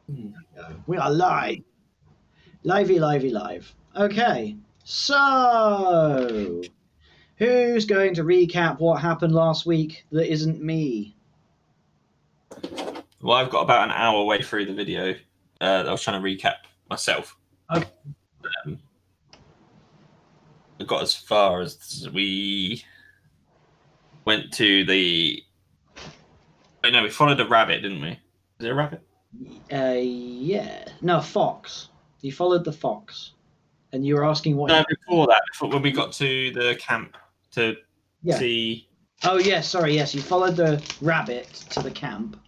We are live. Live. Okay, so who's going to recap what happened last week that isn't me? Well, I've got about an hour way through the video. I was trying to recap myself. Okay. I got as far as we went to the. Oh, no, we followed a rabbit, didn't we? Is it a rabbit? Yeah. No, fox. You followed the fox, and you were asking what. No, before that, when we got to the camp to see. Oh, yes. Sorry. Yes, you followed the rabbit to the camp.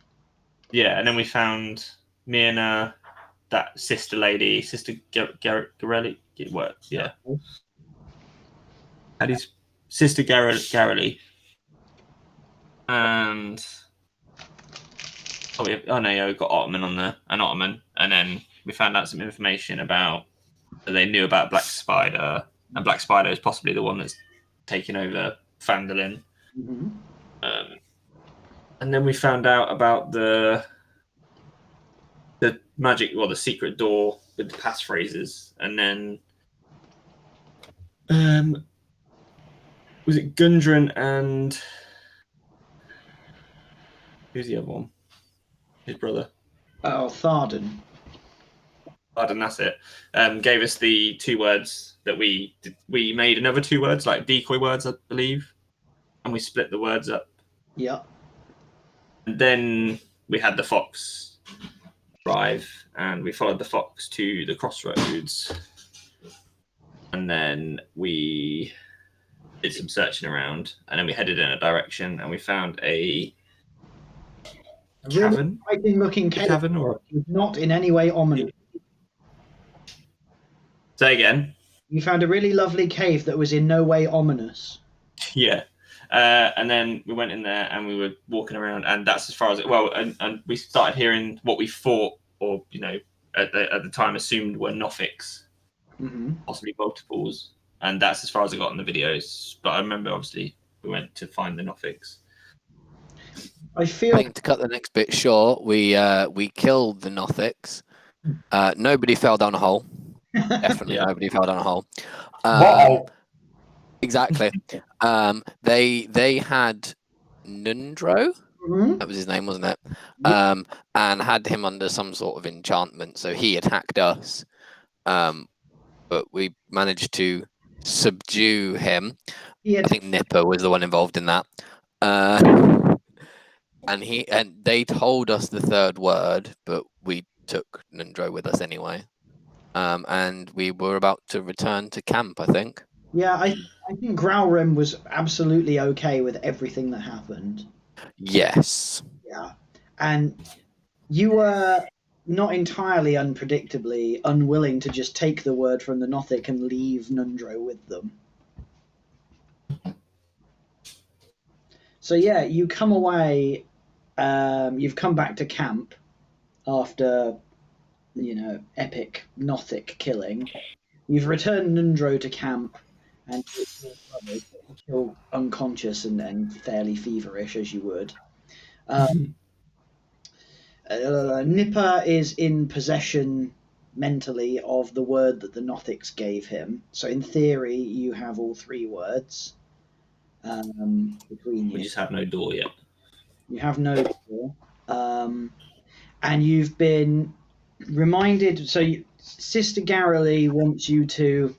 Yeah, and then we found me and that sister lady, Sister Garelli. What? Yeah. And his sister Garelli. And we got Ottoman on there, an Ottoman, and then we found out some information about that they knew about Black Spider, and Black Spider is possibly the one that's taken over Fandolin. Mm-hmm. And then we found out about the magic, the secret door with the passphrases, and then was it Gundren and who's the other one? His brother. Oh, Tharden. Tharden, that's it. Gave us the 2 words that we made another 2 words, like decoy words, I believe, and we split the words up. Yeah. And then we had the fox drive, and we followed the fox to the crossroads, and then we did some searching around, and then we headed in a direction, and we found a cavern. Really looking cavern, or not in any way ominous. Say again. You found a really lovely cave that was in no way ominous. Yeah. And then we went in there and we were walking around, and that's as far as it. Well, and we started hearing what we thought, or at the time assumed were Nothics, possibly multiples, and that's as far as I got in the videos. But I remember, obviously, we went to find the Nothics. I think to cut the next bit short, we killed the Nothics. Nobody fell down a hole. Definitely, nobody fell down a hole. Exactly. They had Nundro. That was his name, wasn't it? And had him under some sort of enchantment, so he attacked us. But we managed to subdue him. I think Nipper was the one involved in that. And they told us the 3rd word, but we took Nundro with us anyway. And we were about to return to camp, I think. Yeah, I think Growrim was absolutely okay with everything that happened. Yes. Yeah. And you were not entirely unpredictably unwilling to just take the word from the Nothic and leave Nundro with them. So yeah, you come away, you've come back to camp after, epic Nothic killing. You've returned Nundro to camp, and you're still unconscious and fairly feverish as you would. Nipper is in possession mentally of the word that the Nothics gave him. So in theory, you have all 3 words between you. We just have no door yet. You have no door. And you've been reminded, so Sister Garrelly wants you to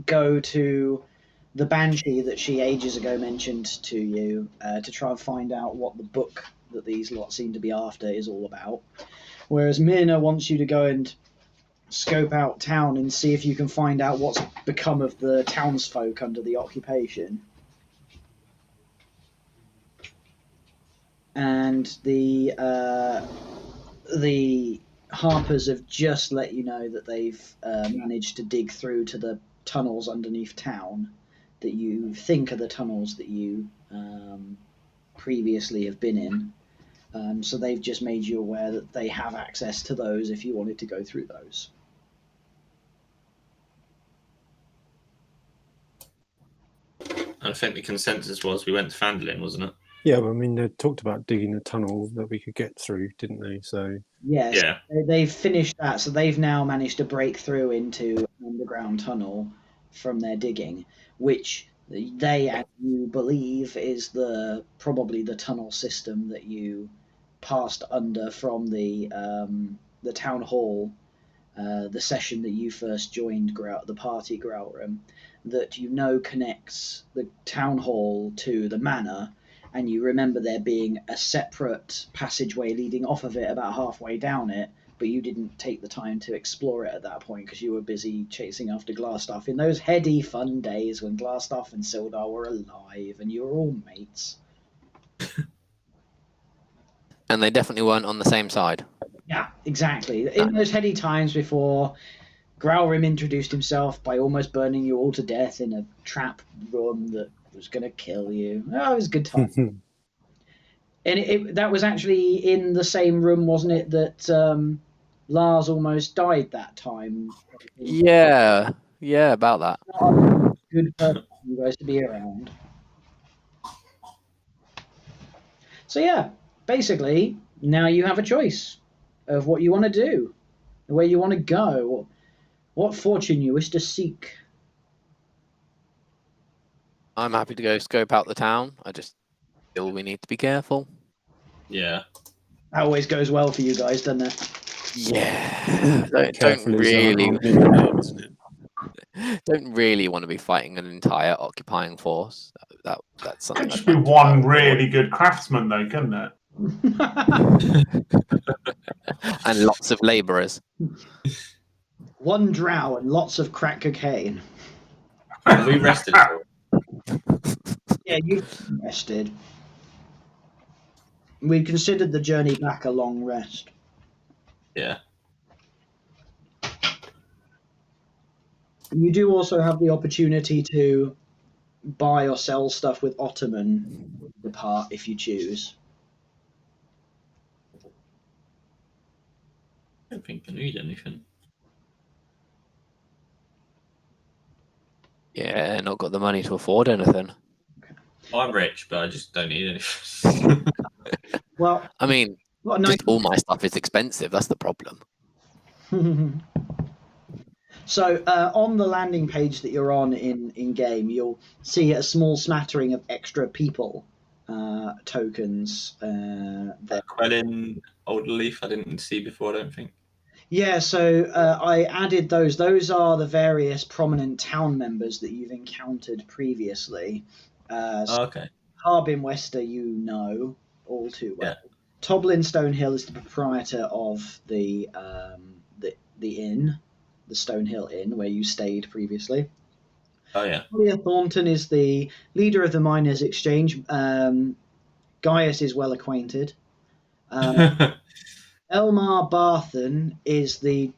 go to the Banshee that she ages ago mentioned to you to try and find out what the book that these lot seem to be after is all about. Whereas Myrna wants you to go and scope out town and see if you can find out what's become of the townsfolk under the occupation. And the Harpers have just let you know that they've managed to dig through to the tunnels underneath town that you think are the tunnels that you previously have been in. So they've just made you aware that they have access to those if you wanted to go through those. I think the consensus was we went to Fandolin, wasn't it? Yeah, I mean, they talked about digging a tunnel that we could get through, didn't they? So Yes, Yeah. they've finished that, so they've now managed to break through into an underground tunnel from their digging, which they and you believe is probably the tunnel system that you passed under from the town hall, the session that you first joined, the party Grout Room, that you know connects the town hall to the manor. And you remember there being a separate passageway leading off of it about halfway down it, but you didn't take the time to explore it at that point because you were busy chasing after Glassstaff in those heady, fun days when Glassstaff and Sildar were alive and you were all mates. And they definitely weren't on the same side. Yeah, exactly. In those heady times before Growrim introduced himself by almost burning you all to death in a trap room that was going to kill you. Oh, it was a good time. And that was actually in the same room, wasn't it, that Lars almost died that time? Yeah, about that. Not a good person for you guys to be around. So yeah, basically, now you have a choice of what you want to do, where you want to go, what fortune you wish to seek. I'm happy to go scope out the town. I just feel we need to be careful. Yeah. That always goes well for you guys, doesn't it? Yeah. Don't really want to be fighting an entire occupying force. That's something. Could just be one really good craftsman, though, couldn't it? And lots of labourers. One drow and lots of crack cocaine. Have we rested? Yeah, you've rested. We considered the journey back a long rest. Yeah. You do also have the opportunity to buy or sell stuff with Ottoman depart if you choose. I don't think I need anything. Yeah, not got the money to afford anything. I'm rich, but I just don't need anything. Well, I mean, just all my stuff is expensive. That's the problem. So on the landing page that you're on in game, you'll see a small smattering of extra people tokens there. Quelling, Old Leaf, I didn't see before, I don't think. Yeah, so I added those. Those are the various prominent town members that you've encountered previously. Okay. Harbin Wester, you know all too well. Yeah. Toblin Stonehill is the proprietor of the inn, the Stonehill Inn, where you stayed previously. Oh, yeah. Julia Thornton is the leader of the Miners' Exchange. Gaius is well acquainted. Elmar Barthen is the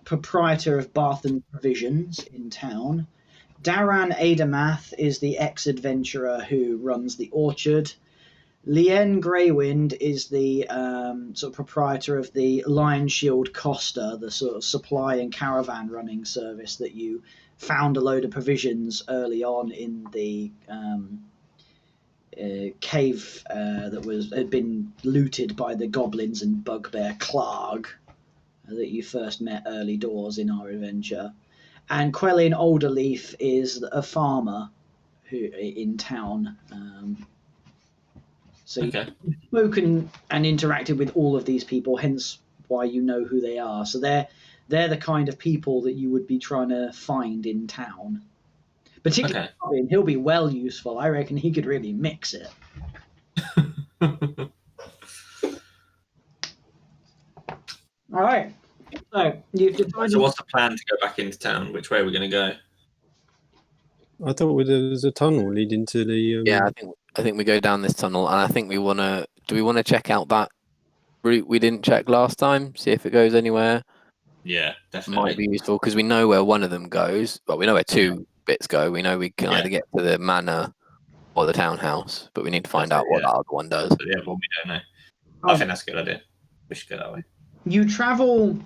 proprietor of Barthen Provisions in town. Daran Adamath is the ex-adventurer who runs the orchard. Lien Greywind is the sort of proprietor of the Lion Shield Costa, the sort of supply and caravan running service that you found a load of provisions early on in the cave that had been looted by the goblins and bugbear Clarg that you first met early doors in our adventure. And Quellin Alderleaf is a farmer who in town. So Okay. you've spoken and interacted with all of these people, hence why you know who they are. So they're the kind of people that you would be trying to find in town. Particularly Robin, he'll be well useful. I reckon he could really mix it. All right. So you've decided. So what's the plan to go back into town? Which way are we going to go? I thought there was a tunnel leading to the. Yeah, I think we go down this tunnel, and I think we want to. Do we want to check out that route we didn't check last time? See if it goes anywhere. Yeah, definitely. Might be useful because we know where one of them goes. Well, we know where two bits go. We know we can either get to the manor or the townhouse, but we need to find out what the other one does. But yeah, well, we don't know. I think that's a good idea. We should go that way. You travel.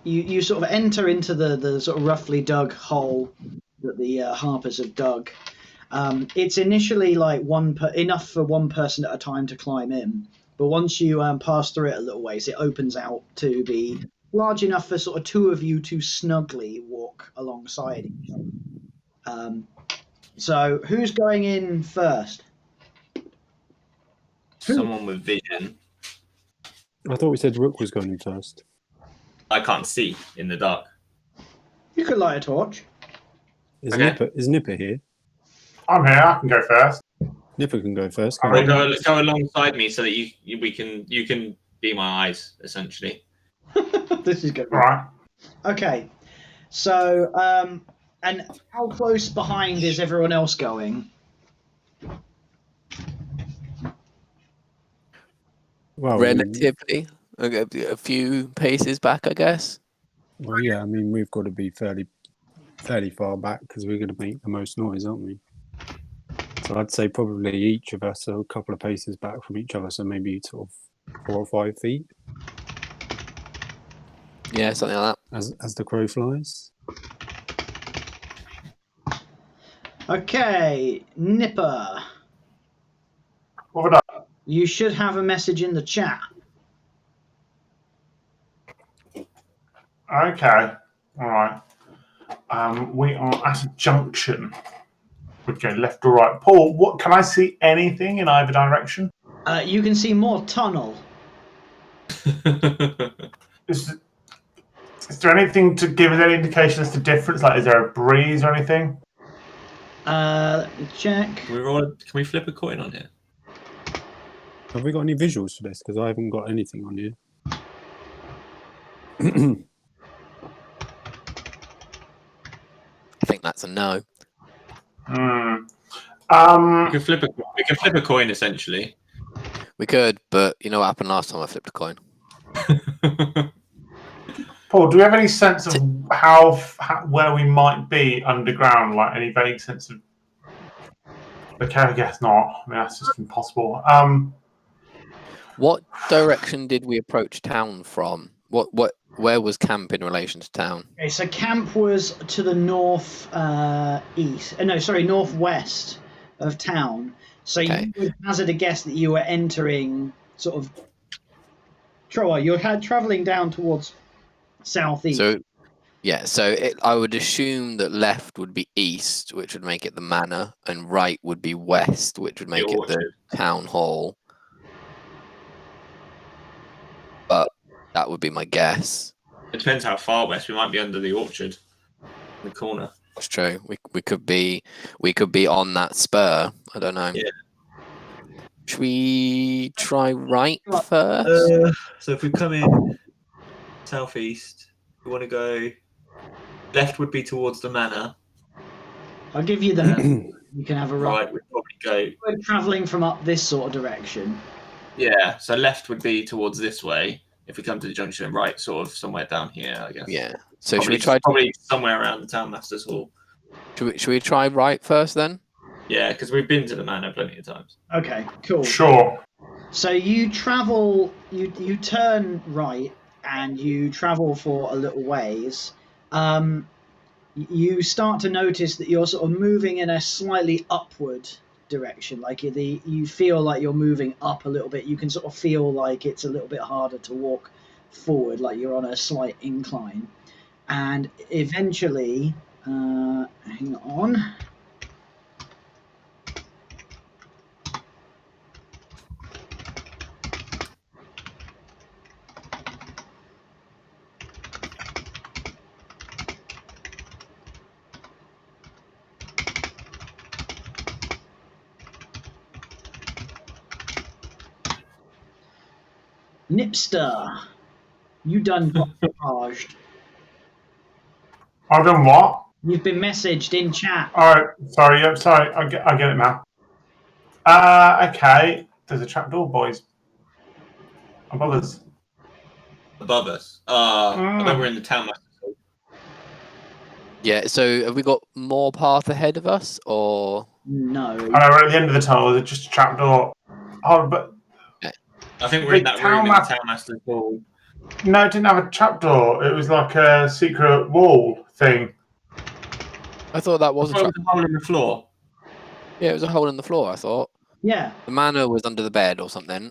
You sort of enter into the sort of roughly dug hole that the Harpers have dug. It's initially like enough for one person at a time to climb in, but once you pass through it a little ways, it opens out to be large enough for sort of two of you to snugly walk alongside each other. So who's going in first? Someone with vision. I thought we said Rook was going in first. I can't see in the dark. You could light a torch. Is Nipper here? I'm here. I can go first. Nipper can go first. I Can't mean, he? Go alongside me so that you can be my eyes essentially. This is good. All right. Okay, so and how close behind is everyone else going? Well, Relatively, a few paces back, I guess. well, yeah. I mean, we've got to be fairly far back because we're going to make the most noise, aren't we? So I'd say probably each of us are a couple of paces back from each other, so maybe sort of 4 or 5 feet Yeah, something like as the crow flies. Okay, Nipper, What would I? you should have a message in the chat. Okay. All right. We are at a junction. We go left or right. Paul, what can I see anything in either direction? You can see more tunnel. Is there anything to give us any indication as to difference? Like, is there a breeze or anything? Check. Can we flip a coin on here? Have we got any visuals for this? Because I haven't got anything on here. I think that's a no. Hmm. We can flip a coin essentially. We could, but you know what happened last time I flipped a coin? Paul, do we have any sense of how where we might be underground? Like any vague sense of? Okay, I guess not. I mean, that's just impossible. What direction did we approach town from? Where was camp in relation to town? Okay, so camp was to the northwest of town. So Okay. you would hazard a guess that you were entering sort of. You're traveling down towards southeast. So, yeah. So I would assume that left would be east, which would make it the manor, and right would be west, which would make it the town hall. But that would be my guess. It depends how far west. We might be under the orchard, in the corner. That's true. We could be on that spur. I don't know. Yeah. Should we try right first? So if we come in southeast, we want to go left would be towards the manor. I'll give you that. You can have a Right, we'd probably go. We're traveling from up this sort of direction. Yeah, so left would be towards this way. If we come to the junction, right, sort of somewhere down here, I guess. Yeah. So probably, should we try? Probably somewhere around the town master's hall. Should we try right first then? Yeah, because we've been to the manor plenty of times. Okay, cool. Sure. So you travel, you turn right, and you travel for a little ways. You start to notice that you're sort of moving in a slightly upward direction. Like you feel like you're moving up a little bit. You can sort of feel like it's a little bit harder to walk forward, like you're on a slight incline. And eventually, hang on. Nipster, you done got charged. I've done what? You've been messaged in chat. All right. Sorry. Yep. Sorry. I get it now. Okay. There's a trapdoor, boys. Above us. Above us. I bet we're in the town master's hall. Yeah. So have we got more path ahead of us, or No. I know we're at the end of the tunnel. There's just a trapdoor. Oh, but I think we're in that room in the town master's hall. no, it didn't have a trapdoor. It was like a secret wall thing. I thought that was a What trap. was the hole in the floor? Yeah, it was a hole in the floor, I thought. Yeah. The manor was under the bed or something.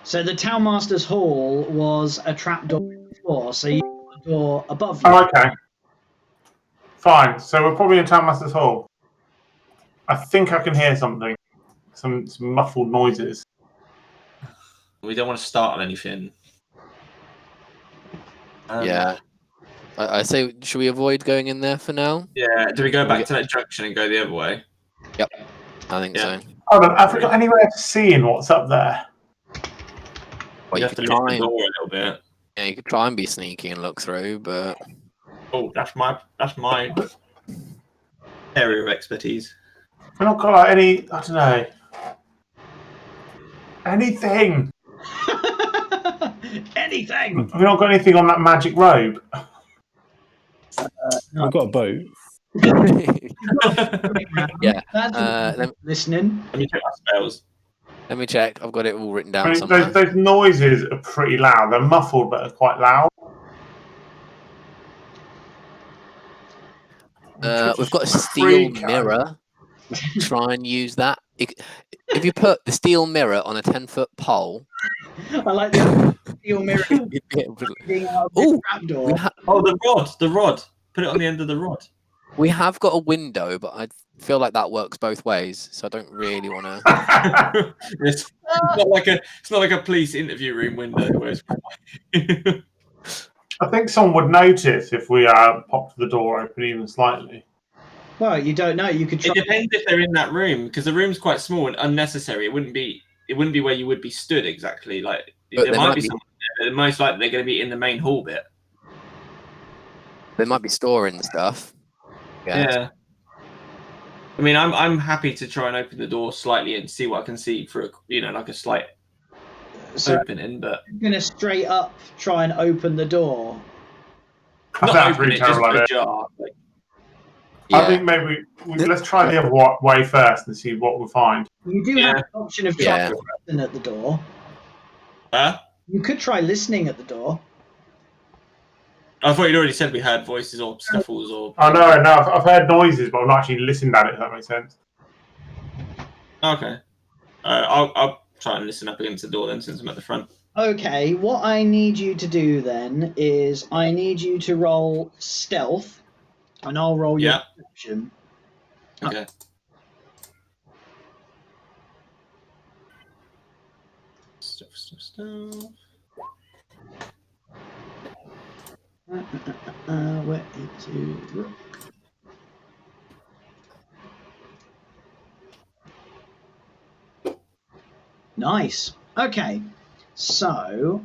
So the Townmaster's Hall was a trapdoor in the floor, so you got a door above you. Oh, okay. Fine. So we're probably in Townmaster's Hall. I think I can hear something. Some muffled noises. We don't want to startle anything. Yeah. I say, should we avoid going in there for now? Yeah. Do we go We back get- to that junction and go the other way? I think Yeah. so. Hold on, have we got anywhere to see in what's up there? Well, You you have to could lift try the and, door a little bit. yeah, you could try and be sneaky and look through, but Oh, that's my area of expertise. We've not got like any. I don't know. Anything. Anything. We've not got anything on that magic robe. I've got a boat. yeah. That's listening. Let me check my spells. Let me check. I've got it all written down I mean, somewhere. those noises are pretty loud. They're muffled, but they're quite loud. We've got a steel mirror. Try and use that. If you put the steel mirror on a 10-foot pole, I like the steel mirror you'd be able to... being out of Ooh, the trapdoor. Oh, the rod. Put it on the end of the rod. we have got a window, but I feel like that works both ways, so I don't really want to. It's not like a police interview room window where it's... I think someone would notice if we popped the door open even slightly. Well, you don't know. You could try. It depends if they're in that room, because the room's quite small and unnecessary. It wouldn't be where you would be stood exactly. Like there might be someone there, but most likely they're going to be in the main hall bit. They might be storing stuff. Yeah. I mean, I'm happy to try and open the door slightly and see what I can see for like a slight opening, but I'm gonna straight up try and open the door. not That's open really it, just terrible idea. ajar. Like, I think maybe let's try the other way first and see what we find. You do have the option of trying to listen at the door. huh? You could try listening at the door. I thought you'd already said we heard voices or scuffles or. Oh no, I've heard noises, but I've not actually listened at it. If that makes sense. Okay. I'll try and listen up against the door then, since I'm at the front. Okay, what I need you to do then is I need you to roll stealth, and I'll roll your perception. Okay. Stuff. Where is it? Nice. Okay, so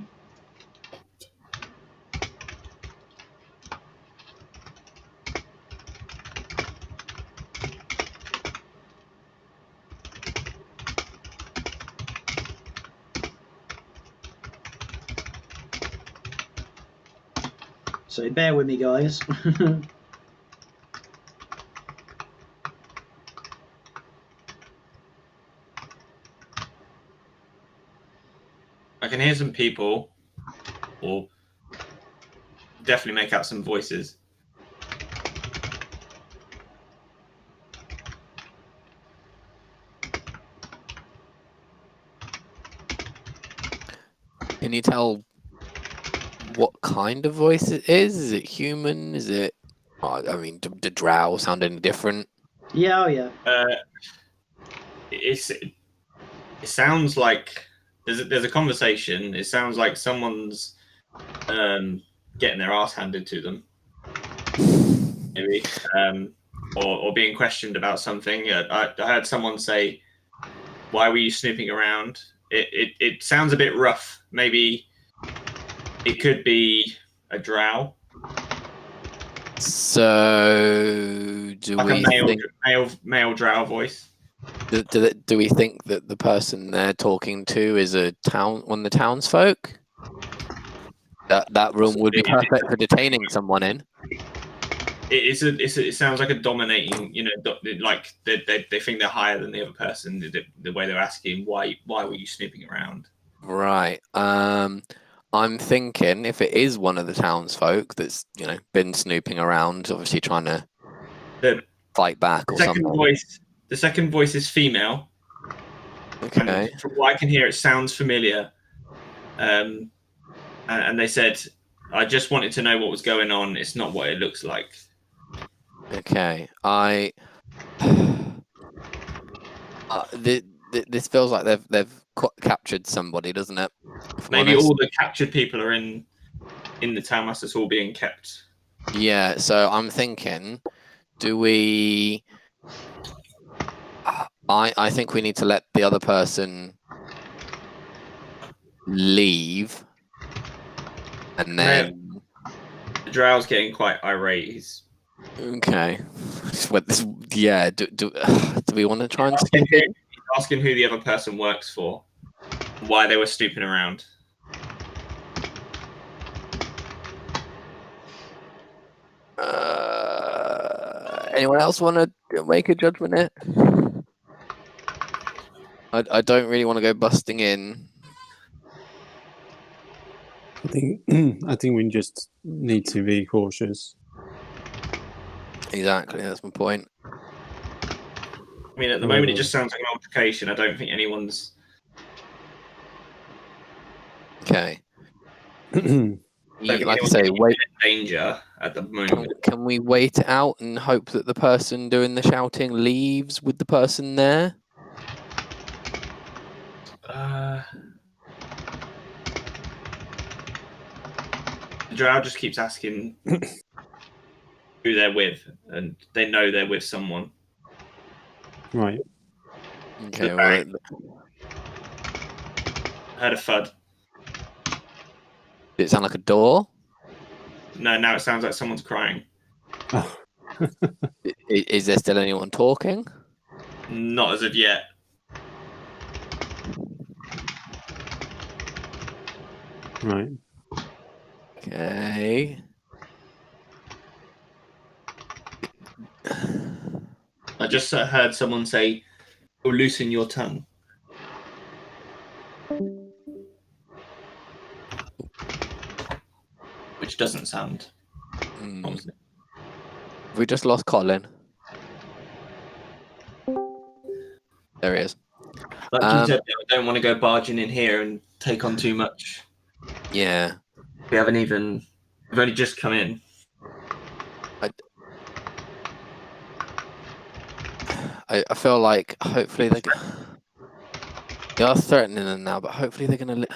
bear with me, guys. I can hear some people, or definitely make out some voices. Can you tell what kind of voice it is? Is it human? Is it? I mean, the drow sound any different? Yeah, oh yeah. It sounds like there's a conversation. It sounds like someone's getting their ass handed to them, maybe, or being questioned about something. I heard someone say, "Why were you snooping around?" It sounds a bit rough. Maybe it could be a drow. So do Like we think a male drow voice? do we think that the person they're talking to is one of the townsfolk? That room would be perfect for detaining someone in. It sounds like a dominating, like they think they're higher than the other person. The way they're asking why were you snooping around? Right. I'm thinking if it is one of the townsfolk that's been snooping around, obviously trying to fight back or something. The The second voice is female. Okay. And from what I can hear, it sounds familiar. And they said, I just wanted to know what was going on. It's not what it looks like. Okay. This feels like they've captured somebody, doesn't it? Maybe all the captured people are in the Townmaster's Hall being kept. Yeah, so I'm thinking, do we... I think we need to let the other person leave, and then... The Drow's getting quite irate. He's... Okay. Yeah, do we want to try and skip He's it? asking who the other person works for, why they were snooping around. Anyone else want to make a judgment here? I don't really want to go busting in. I think we just need to be cautious. Exactly, that's my point. I mean, at the moment, it just sounds like an altercation. I don't think anyone's... Okay. Like I say, wait. In danger at the moment. Can we wait it out and hope that the person doing the shouting leaves with the person there? The Drow just keeps asking who they're with, and they know they're with someone. Right. Okay, well... I heard a thud. Did it sound like a door? No, now it sounds like someone's crying. Oh. Is there still anyone talking? Not as of yet. Right. Okay. I just heard someone say, "Oh, loosen your tongue." Which doesn't sound promising. We just lost Colin. There he is. Like you said, I don't want to go barging in here and take on too much. Yeah. We've only just come in. I feel like hopefully they are threatening them now, but hopefully they're going to...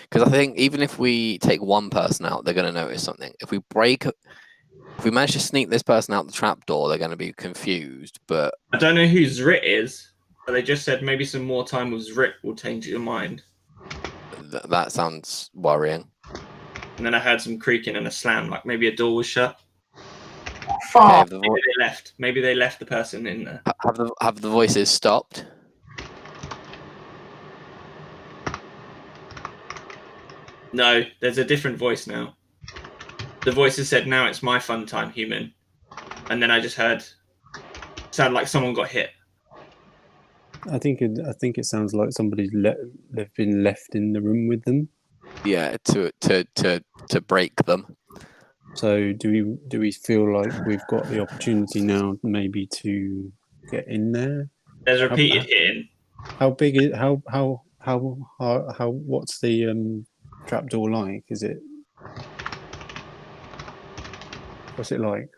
Because I think even if we take one person out, they're going to notice something. If we manage to sneak this person out the trapdoor, they're going to be confused, but... I don't know who Zrit is, but they just said maybe some more time with Zrit will change your mind. That sounds worrying. And then I heard some creaking and a slam, like maybe a door was shut. Fuck. Maybe they left. Maybe they left the person in there. Have the voices stopped? No, there's a different voice now. The voices said, "Now it's my fun time, human." And then I just heard sound like someone got hit. I think it sounds like somebody's been left in the room with them. Yeah, to break them. So do we feel like we've got the opportunity now, maybe to get in there? There's repeated hitting. How big is how what's the trapdoor like? Is it? What's it like?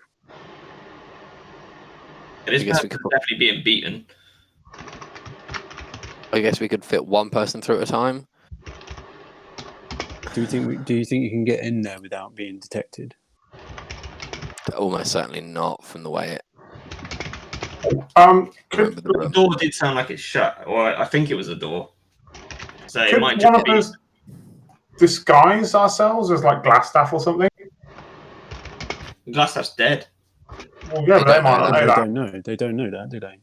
This person's definitely being beaten. I guess we could fit one person through at a time. Do you think you can get in there without being detected? Almost certainly not, from the way it. The door did sound like it's shut, or I think it was a door. So it Could might one just of be. us disguise ourselves as like Glassstaff or something? Glassstaff's dead. Well, yeah, but they might not know that. Don't know. They don't know that, do they?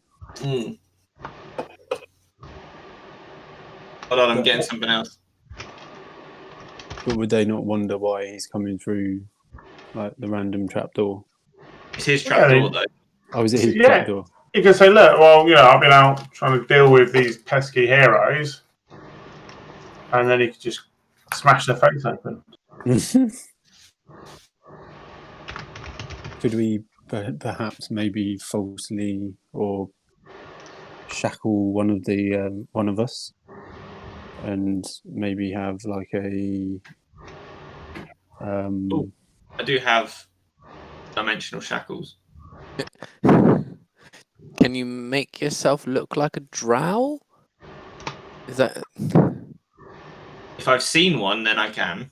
Hold on, I'm getting something else. But would they not wonder why he's coming through, like the random trapdoor? It's his trapdoor, though. Oh, is it his trapdoor? You can say, look, well, I've been out trying to deal with these pesky heroes, and then he could just smash their face open. Could we perhaps maybe falsely or shackle one of us, and maybe have like a. I do have dimensional shackles. Can you make yourself look like a drow? Is that If I've seen one, then I can.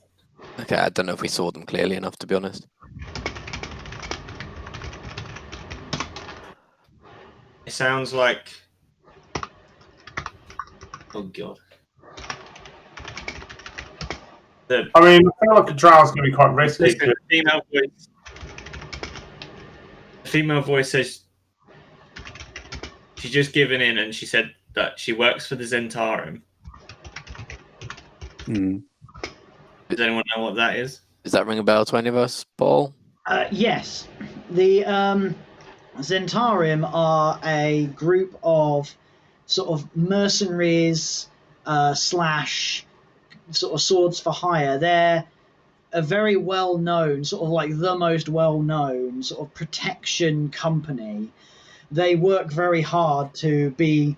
okay? I don't know if we saw them clearly enough, to be honest. It sounds like. Oh god. I mean, I feel like a drow's going to be quite risky. Listen, the female voice says she's just given in, and she said that she works for the Zentarum. Does anyone know what that is? Does that ring a bell to any of us, Paul? Yes. The Zentarum are a group of sort of mercenaries slash sort of swords for hire. They're a very well-known, sort of like the most well-known sort of protection company. They work very hard to be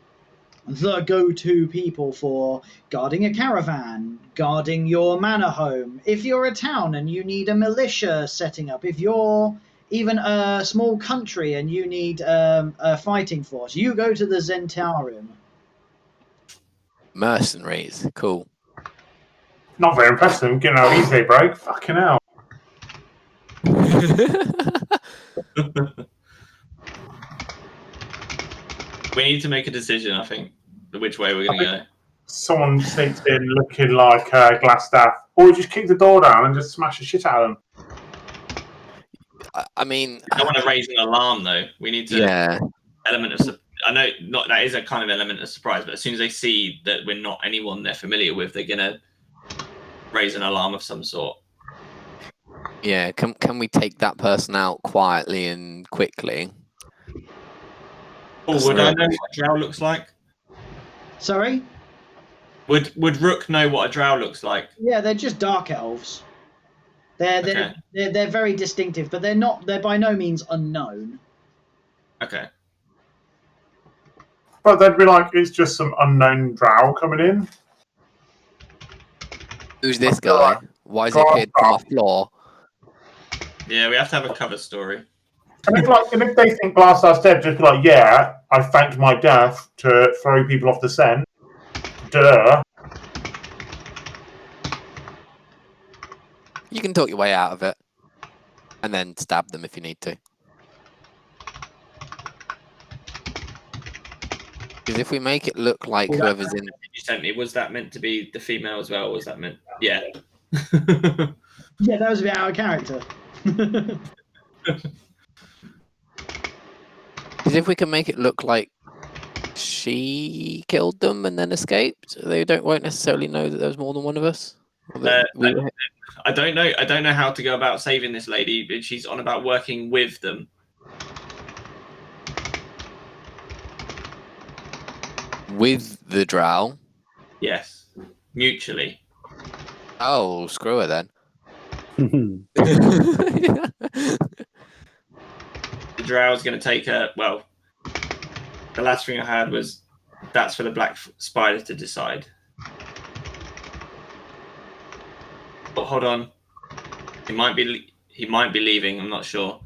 the go-to people for guarding a caravan, guarding your manor home. If you're a town and you need a militia setting up, if you're even a small country and you need a fighting force, you go to the Zentarum. Mercenaries, cool. Not very impressive. Getting how easy they broke. Fucking hell. We need to make a decision, I think, which way we're going to go. Someone sneaks in looking like Glassstaff, or we just kick the door down and just smash the shit out of them. I mean, I want to raise an alarm, though. We need to. Yeah. Element of. I know not that is a kind of element of surprise, but as soon as they see that we're not anyone they're familiar with, they're going to raise an alarm of some sort. Yeah. Can we take that person out quietly and quickly? Oh, would I know what a drow looks like? Sorry? Would Rook know what a drow looks like? Yeah, they're just dark elves. They're very distinctive, but they're by no means unknown. Okay. But they'd be like, it's just some unknown drow coming in. Who's this guy? Why is he appeared from the floor? Yeah, we have to have a cover story. And if they think Glassstaff's dead, just be like, yeah, I faked my death to throw people off the scent. Duh. You can talk your way out of it, and then stab them if you need to. Because if we make it look like whoever's in, You sent me. Was that meant to be the female as well? Was that meant? Yeah. Yeah, that was a bit out of character. because if we can make it look like she killed them and then escaped, they won't necessarily know that there was more than one of us. I don't know. I don't know how to go about saving this lady, but she's on about working with them. With the drow? Yes, mutually. Oh, screw her then. The drow's going to take her. Well, the last thing I had was that's for the black spider to decide. But hold on, he might be leaving. I'm not sure.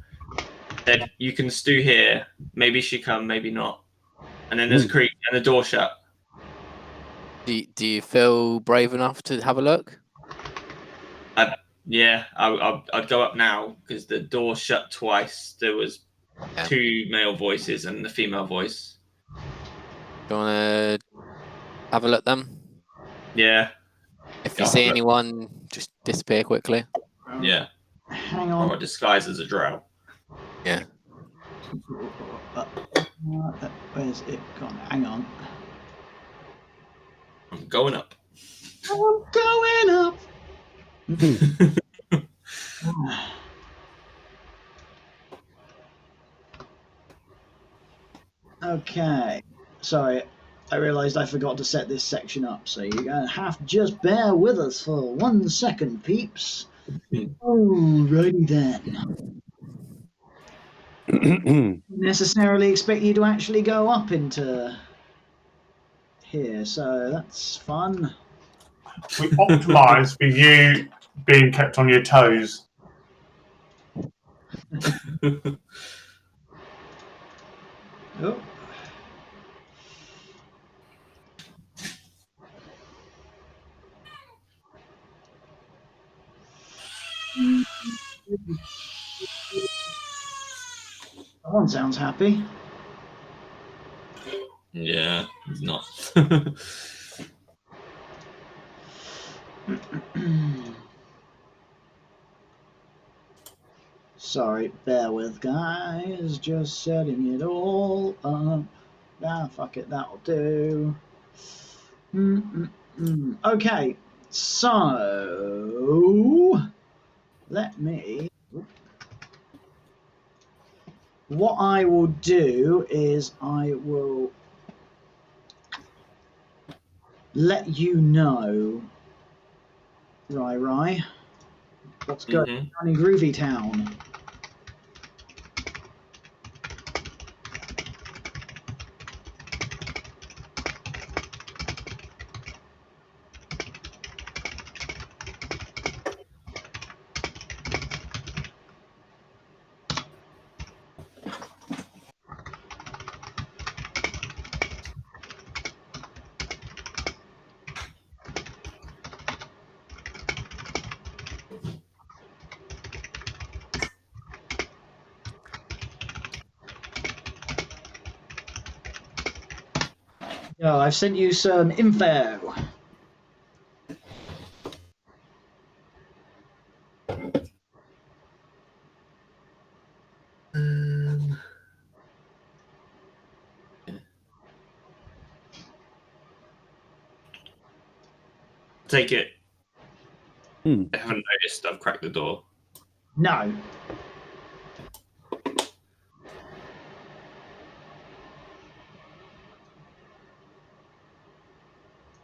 Said you can stew here. Maybe she come, maybe not. And then there's a creak and the door shut. Do you feel brave enough to have a look? Yeah, I'd go up now because the door shut twice. There was two male voices and the female voice. Do you want to have a look then? Yeah. If you see anyone, just disappear quickly. Yeah. Hang on. Or disguise as a drow. Yeah. Where's it gone? Hang on. I'm going up. I'm going up. Okay. Sorry, I realised I forgot to set this section up, so you're going to have to just bear with us for 1 second, peeps. Alrighty then. necessarily expect you to actually go up into here, so that's fun. We optimise for you being kept on your toes. Oh. That one sounds happy. Yeah, he's not. Sorry, bear with, guys. Just setting it all up. Ah, fuck it, that'll do. Okay, so let me. What I will do is I will let you know, Rai, what's going on in Groovy Town. Yeah, I've sent you some info. Take it. Hmm. I haven't noticed I've cracked the door. No.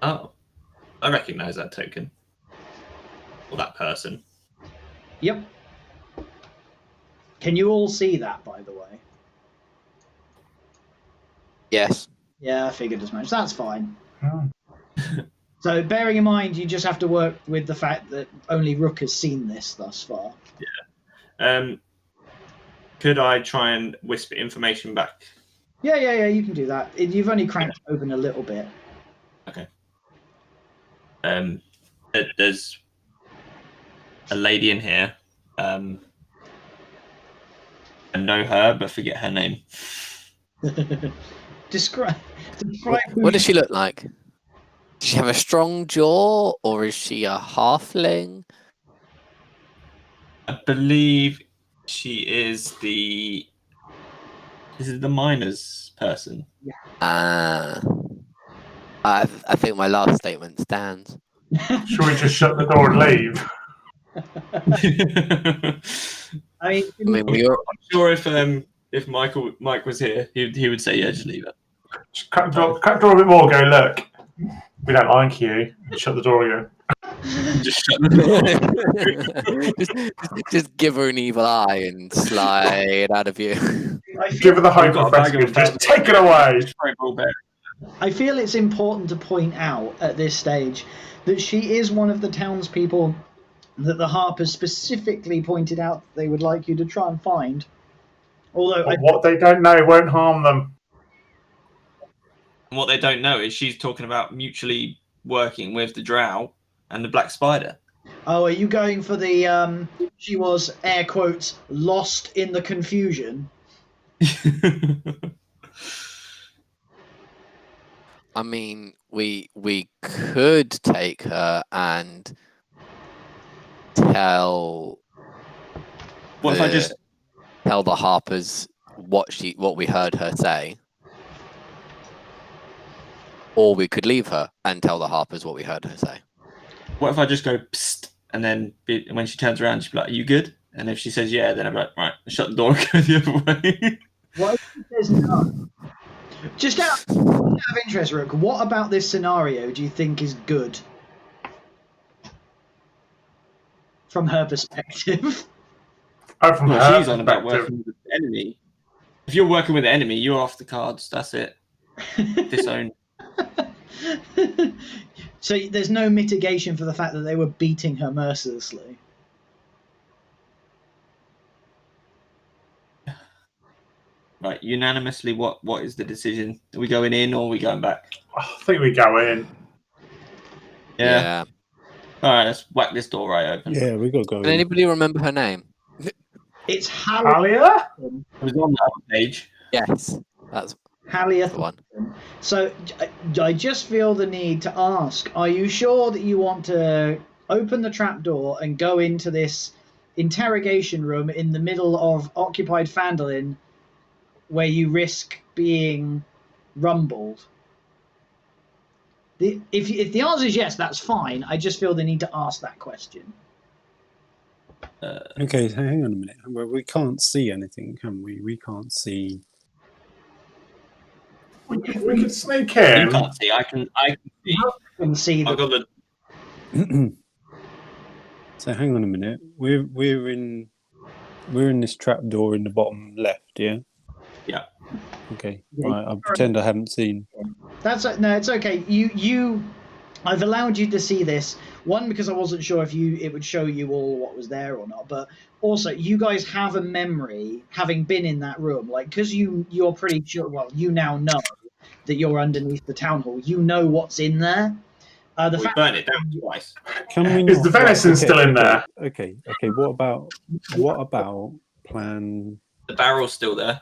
Oh, I recognise that token. Or that person. Yep. Can you all see that, by the way? Yes. Yeah, I figured as much. That's fine. Oh. So, bearing in mind, you just have to work with the fact that only Rook has seen this thus far. Yeah. Could I try and whisper information back? Yeah, you can do that. You've only cracked it open a little bit. Okay. There's a lady in here. I know her, but forget her name. Describe What does she look like? Does she have a strong jaw, or is she a halfling? I believe she is the. Is it the miners person? I think my last statement stands. Should we just shut the door and leave? I I mean, we are. I'm sure if Mike was here, he would say yeah, just leave it. Just cut the door a bit more. Go look. We don't like you. And shut the door again. Just shut the door. just give her an evil eye and slide out of view. Give her the I've got a bag hyper of Just take it away. I feel it's important to point out at this stage that she is one of the townspeople that the Harpers specifically pointed out that they would like you to try and find. Although But what they don't know won't harm them. And what they don't know is she's talking about mutually working with the Drow and the Black Spider. Oh, are you going for the she was air quotes lost in the confusion? I mean, we could take her and tell What if I just tell the Harpers what we heard her say, or we could leave her and tell the Harpers what we heard her say. What if I just go psst, and then when she turns around, she'll be like, "Are you good?" And if she says yeah, then I'm like, "Right, shut the door and go the other way." What if she says no? Just out of interest, Rook, what about this scenario do you think is good from her perspective? Oh, from Well, her she's on about perspective. working with the enemy. If you're working with the enemy, you're off the cards. That's it. Disowned. So there's no mitigation for the fact that they were beating her mercilessly. Right, unanimously, what is the decision? Are we going in or are we going back? I think we go in. Yeah. All right, let's whack this door right open. Yeah, we got to go Can in. anybody remember her name? It's Halia? It was on the other page. Yes, that's Halia. the one. So I just feel the need to ask, are you sure that you want to open the trapdoor and go into this interrogation room in the middle of occupied Phandalin where you risk being rumbled? If the answer is yes, that's fine. I just feel the need to ask that question. Okay, so hang on a minute. Well, we can't see anything, can we? We can't see. We could sneak You in. can't see. I can see. You can see I've the got the. So hang on a minute. We're in this trapdoor in the bottom left, yeah. Yeah. Okay. Yeah, Right. I'll pretend I haven't seen. no, it's okay. I've allowed you to see this. One, because I wasn't sure if it would show you all what was there or not, but also you guys have a memory having been in that room, like because you're pretty sure. Well, you now know that you're underneath the town hall. You know what's in there. We burnt it down twice. Can we? Is the venison still in there? Okay. What about plan? The barrel's still there.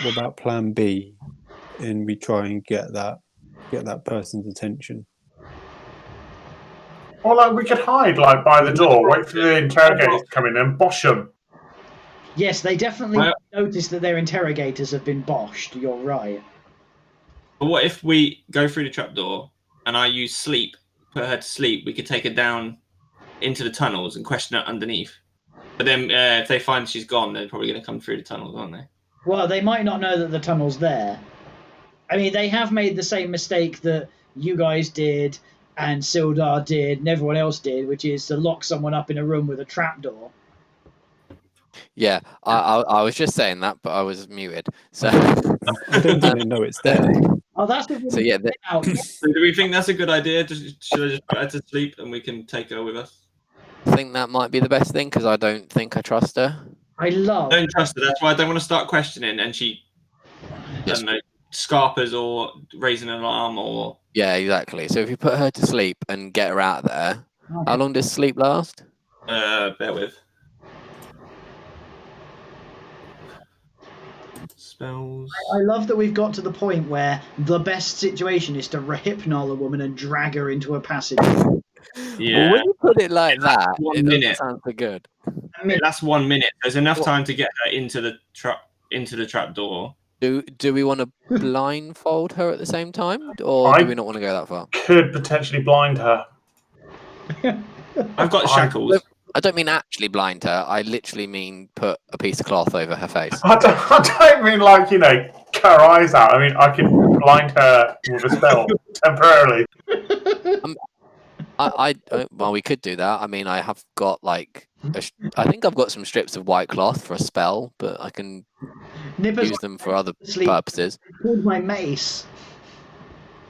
What about plan B? And we try and get that person's attention. Or like we could hide like by the door, wait for the interrogators to come in and bosh them. Yes, they definitely noticed that their interrogators have been boshed. You're right. But what if we go through the trapdoor and I use sleep, put her to sleep? We could take her down into the tunnels and question her underneath. But then if they find she's gone, they're probably going to come through the tunnels, aren't they? Well, they might not know that the tunnel's there. I mean, they have made the same mistake that you guys did and Sildar did and everyone else did, which is to lock someone up in a room with a trapdoor. Yeah, I was just saying that, but I was muted. So I don't even know it's there. Oh, that's So yeah, So do we think that's a good idea? Should I just put her to sleep and we can take her with us? I think that might be the best thing because I don't think I trust her. I love. I don't trust her. That's why I don't want to start questioning. And she, I don't know, scarpers or raising an alarm or. Yeah, exactly. So if you put her to sleep and get her out of there, how long does sleep last? Bear with. Spells. I love that we've got to the point where the best situation is to hypnol a woman and drag her into a passage. Yeah. Well, when you put it like that, 1 it minute. doesn't sound so good. That's 1 minute. There's enough time to get her into the trap door. Do we want to blindfold her at the same time, or do we not want to go that far? Could potentially blind her. I've got shackles. I don't mean actually blind her. I literally mean put a piece of cloth over her face. I don't mean like, cut her eyes out. I mean, I can blind her with a spell temporarily. Well, we could do that. I mean, I have got I think I've got some strips of white cloth for a spell, but I can use them for other purposes. Called my mace.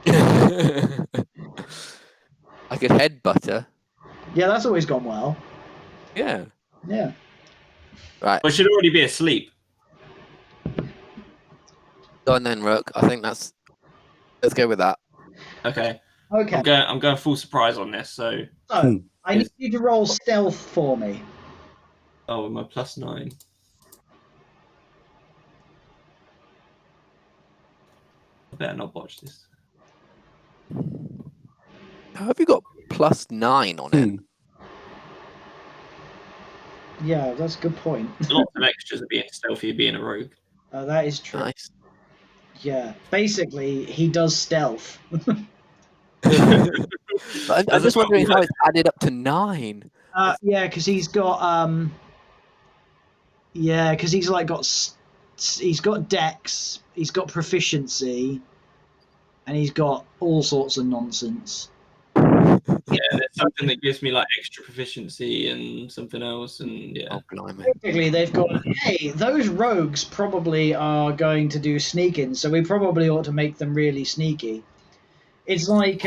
I could headbutt her. Yeah, that's always gone well. Yeah. Yeah. Right. Well, she'd already be asleep. Go on then, Rook. I think let's go with that. Okay. Okay. I'm going full surprise on this. So I need you to roll stealth for me. Oh, with my +9. I better not botch this. How have you got +9 on it? Yeah, that's a good point. Lots of extras of being stealthy, being a rogue. That is true. Nice. Yeah. Basically, he does stealth. I'm just wondering how it's added up to 9. Yeah, because he's got because he's got dex, he's got proficiency, and he's got all sorts of nonsense. there's something that gives me like extra proficiency and something else, and yeah. Oh, blimey. Basically, they've gone, hey, those rogues probably are going to do sneaking, so we probably ought to make them really sneaky. It's like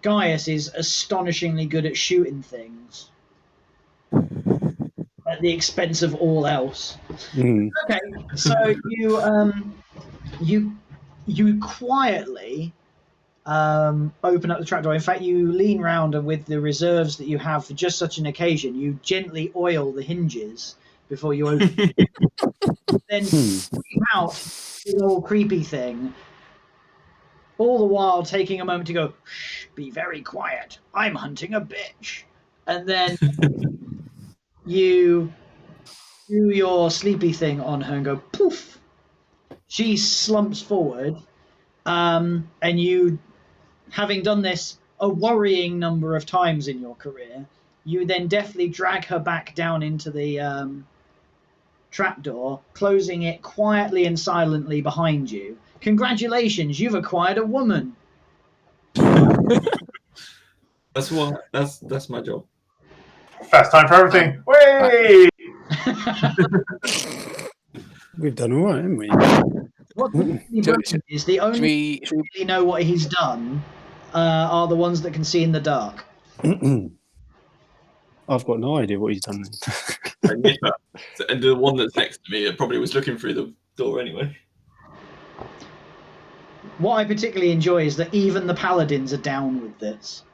Gaius is astonishingly good at shooting things at the expense of all else. Mm. Okay, so you quietly open up the trapdoor. In fact, you lean round and with the reserves that you have for just such an occasion, you gently oil the hinges before you open. Then creep out the little creepy thing. All the while taking a moment to go, shh, be very quiet. I'm hunting a bitch. And then you do your sleepy thing on her and go poof. She slumps forward, and you, having done this a worrying number of times in your career, you then deftly drag her back down into the trapdoor, closing it quietly and silently behind you. Congratulations, you've acquired a woman. That's my job. First time for everything. Whey! We've done all right, haven't we? What's really broken is the only people who really know what he's done are the ones that can see in the dark. I've got no idea what he's done. And the one that's next to me probably was looking through the door anyway. What I particularly enjoy is that even the paladins are down with this.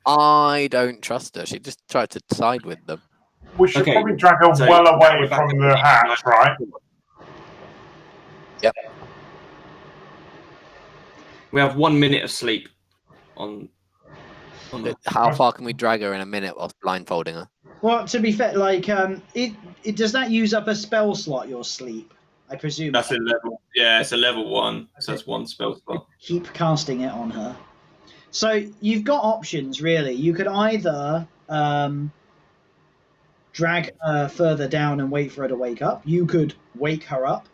I don't trust her. She just tried to side with them. We should Okay, probably drag her so well away we're back from at the hatch, right? Yep. We have 1 minute of sleep on the... How far can we drag her in a minute whilst blindfolding her? Well, to be fair, like it does that use up a spell slot? Your sleep, I presume. That's a level. Yeah, it's a level 1, so that's 1 spell slot. Keep casting it on her. So you've got options, really. You could either drag her further down and wait for her to wake up. You could wake her up,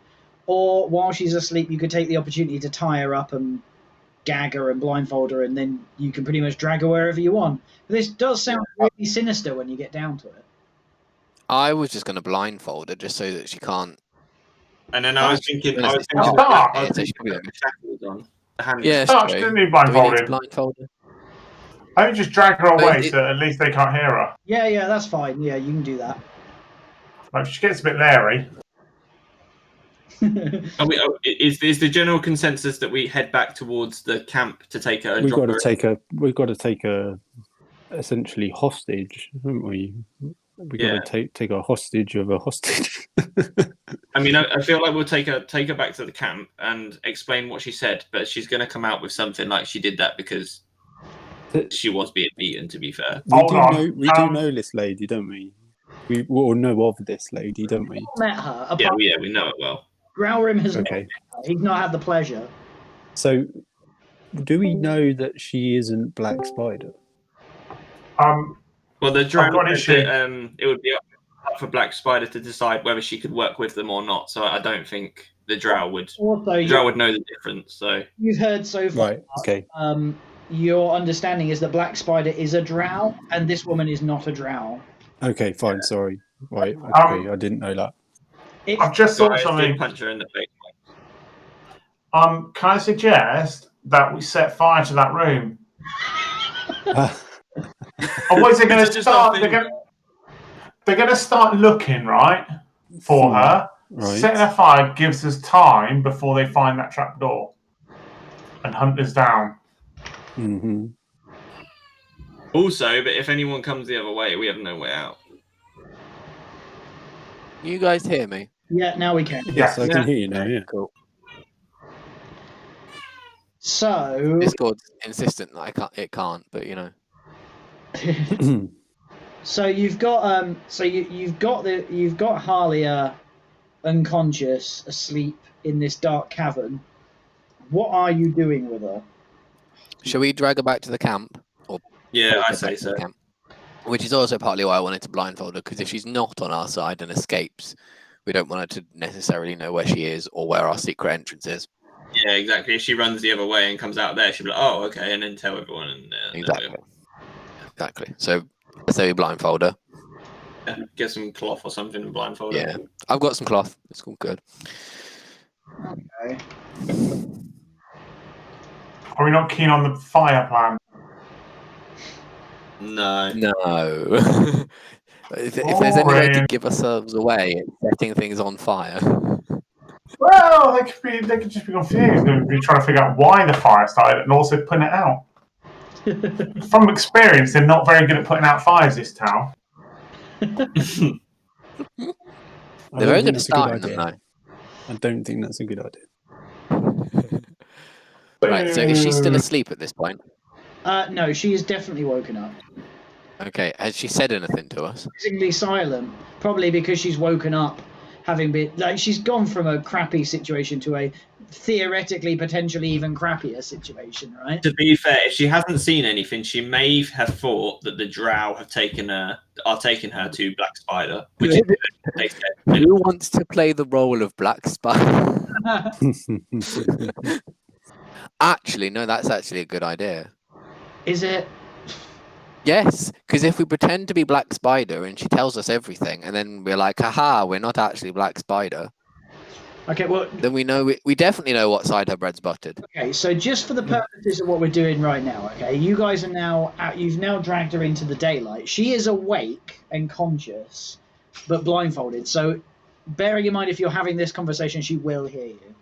or while she's asleep, you could take the opportunity to tie her up and gag her and blindfold her, and then you can pretty much drag her wherever you want. But this does sound really sinister when you get down to it. I was just going to blindfold her just so that she can't. And then I was thinking, Yeah, Stark didn't need blindfolding. Blindfold her? I think just drag her away so at least they can't hear her. Yeah, that's fine. Yeah, you can do that. Like, if she gets a bit leery. Is the general consensus that we head back towards the camp to take her? We've got to take her essentially hostage, haven't we? We've got to take a hostage of a hostage. I mean, I feel like we'll take her back to the camp and explain what she said, but she's going to come out with something like she did that because she was being beaten. To be fair, we do know this lady, don't we? We all know of this lady, don't we? Met her. Yeah, we know it well. Growrim has not met her. He's not had the pleasure. So, do we know that she isn't Black Spider? Well, the drow it would be up for Black Spider to decide whether she could work with them or not. So I don't think the drow would. Also, drow would know the difference. So you've heard so far. Right. Okay. Your understanding is that Black Spider is a drow, and this woman is not a drow. Okay, fine. Sorry. Right. Okay, I didn't know that. I've just thought something. Punch her in the face. Can I suggest that we set fire to that room? Otherwise, they're going to start. They're going to start looking for her. Right. Setting a fire gives us time before they find that trap door and hunt us down. Mm-hmm. Also, but if anyone comes the other way, we have no way out. You guys hear me? Yeah, now we can. Yes, I can hear you now. Yeah. Cool. So Discord's insistent that it can't, but you know. So you've got you've got Harlia unconscious, asleep in this dark cavern. What are you doing with her? Shall we drag her back to the camp? Yeah, I say so. Which is also partly why I wanted to blindfold her, because if she's not on our side and escapes, we don't want her to necessarily know where she is or where our secret entrance is. Yeah, exactly. If she runs the other way and comes out there, she'll be like, "Oh, okay," and then tell everyone. And Exactly. So let's say we blindfold her. Get some cloth or something and blindfold her. Yeah, I've got some cloth. It's all good. Okay. Are we not keen on the fire plan? No. If there's any way to give ourselves away, it's setting things on fire. Well, they could just be confused and be trying to figure out why the fire started and also putting it out. From experience, they're not very good at putting out fires, this town. They're very good at starting them, though. I don't think that's a good idea. Right, so is she still asleep at this point? No, she is definitely woken up. Okay, has she said anything to us? Amazingly silent, probably because she's woken up, having been like she's gone from a crappy situation to a theoretically potentially even crappier situation, right? To be fair, if she hasn't seen anything, she may have thought that the drow are taking her to Black Spider, which is they said. Who wants to play the role of Black Spider? Actually, no, that's actually a good idea. Is it? Yes, because if we pretend to be Black Spider and she tells us everything, and then we're like, haha, we're not actually Black Spider. Okay, well, then we know we definitely know what side her bread's buttered. Okay, so just for the purposes of what we're doing right now, okay, you guys are now out, you've now dragged her into the daylight. She is awake and conscious, but blindfolded. So, bearing in mind, if you're having this conversation, she will hear you.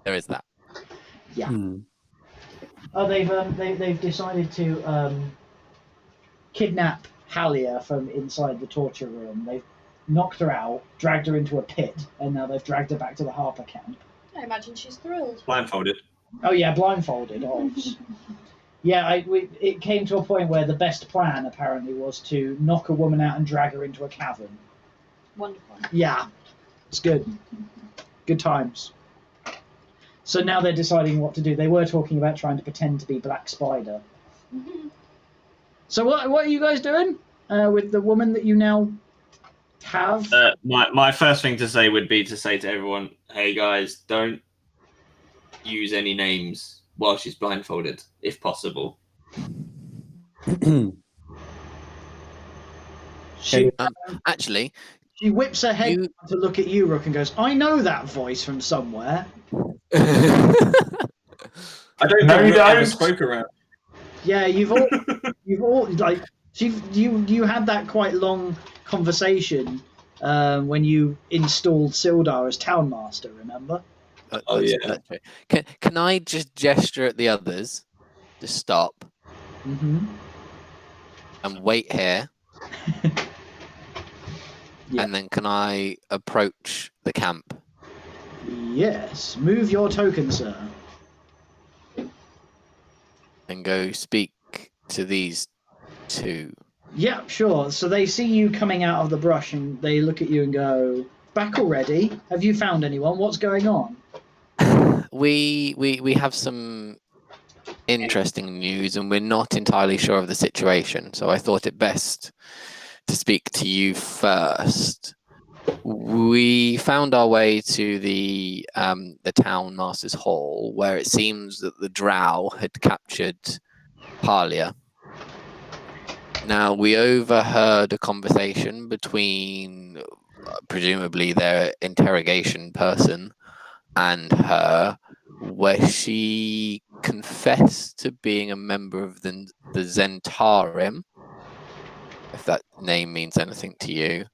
There is that. Yeah. Oh, they've decided to kidnap Halia from inside the torture room. They've knocked her out, dragged her into a pit, and now they've dragged her back to the Harper camp. I imagine she's thrilled. Blindfolded. Oh yeah, blindfolded. Yeah, it came to a point where the best plan apparently was to knock a woman out and drag her into a cavern. Wonderful. Yeah, it's good. Good times. So now they're deciding what to do. They were talking about trying to pretend to be Black Spider. So what are you guys doing with the woman that you now have? My first thing to say would be to say to everyone, hey guys, don't use any names while she's blindfolded, if possible. Actually, she whips her head to look at you, Rook, and goes, I know that voice from somewhere. I don't know you ever spoke around. Yeah, you've all like you had that quite long conversation when you installed Sildar as town master. Remember? Yeah. Can I just gesture at the others to stop and wait here? Yeah. And then can I approach the camp? Yes. Move your token, sir. And go speak to these two. Yeah, sure. So they see you coming out of the brush and they look at you and go, back already? Have you found anyone? What's going on? We have some interesting news and we're not entirely sure of the situation. So I thought it best to speak to you first. We found our way to the town master's hall, where it seems that the drow had captured Halia. Now, we overheard a conversation between presumably their interrogation person and her, where she confessed to being a member of the Zentarim, if that name means anything to you.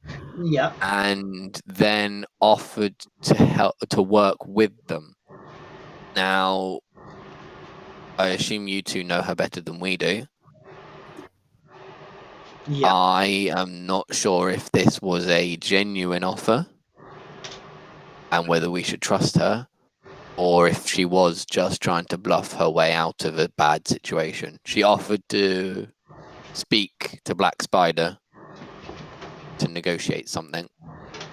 Yeah. And then offered to help to work with them. Now, I assume you two know her better than we do. Yeah. I am not sure if this was a genuine offer and whether we should trust her, or if she was just trying to bluff her way out of a bad situation. She offered to speak to Black Spider to negotiate something,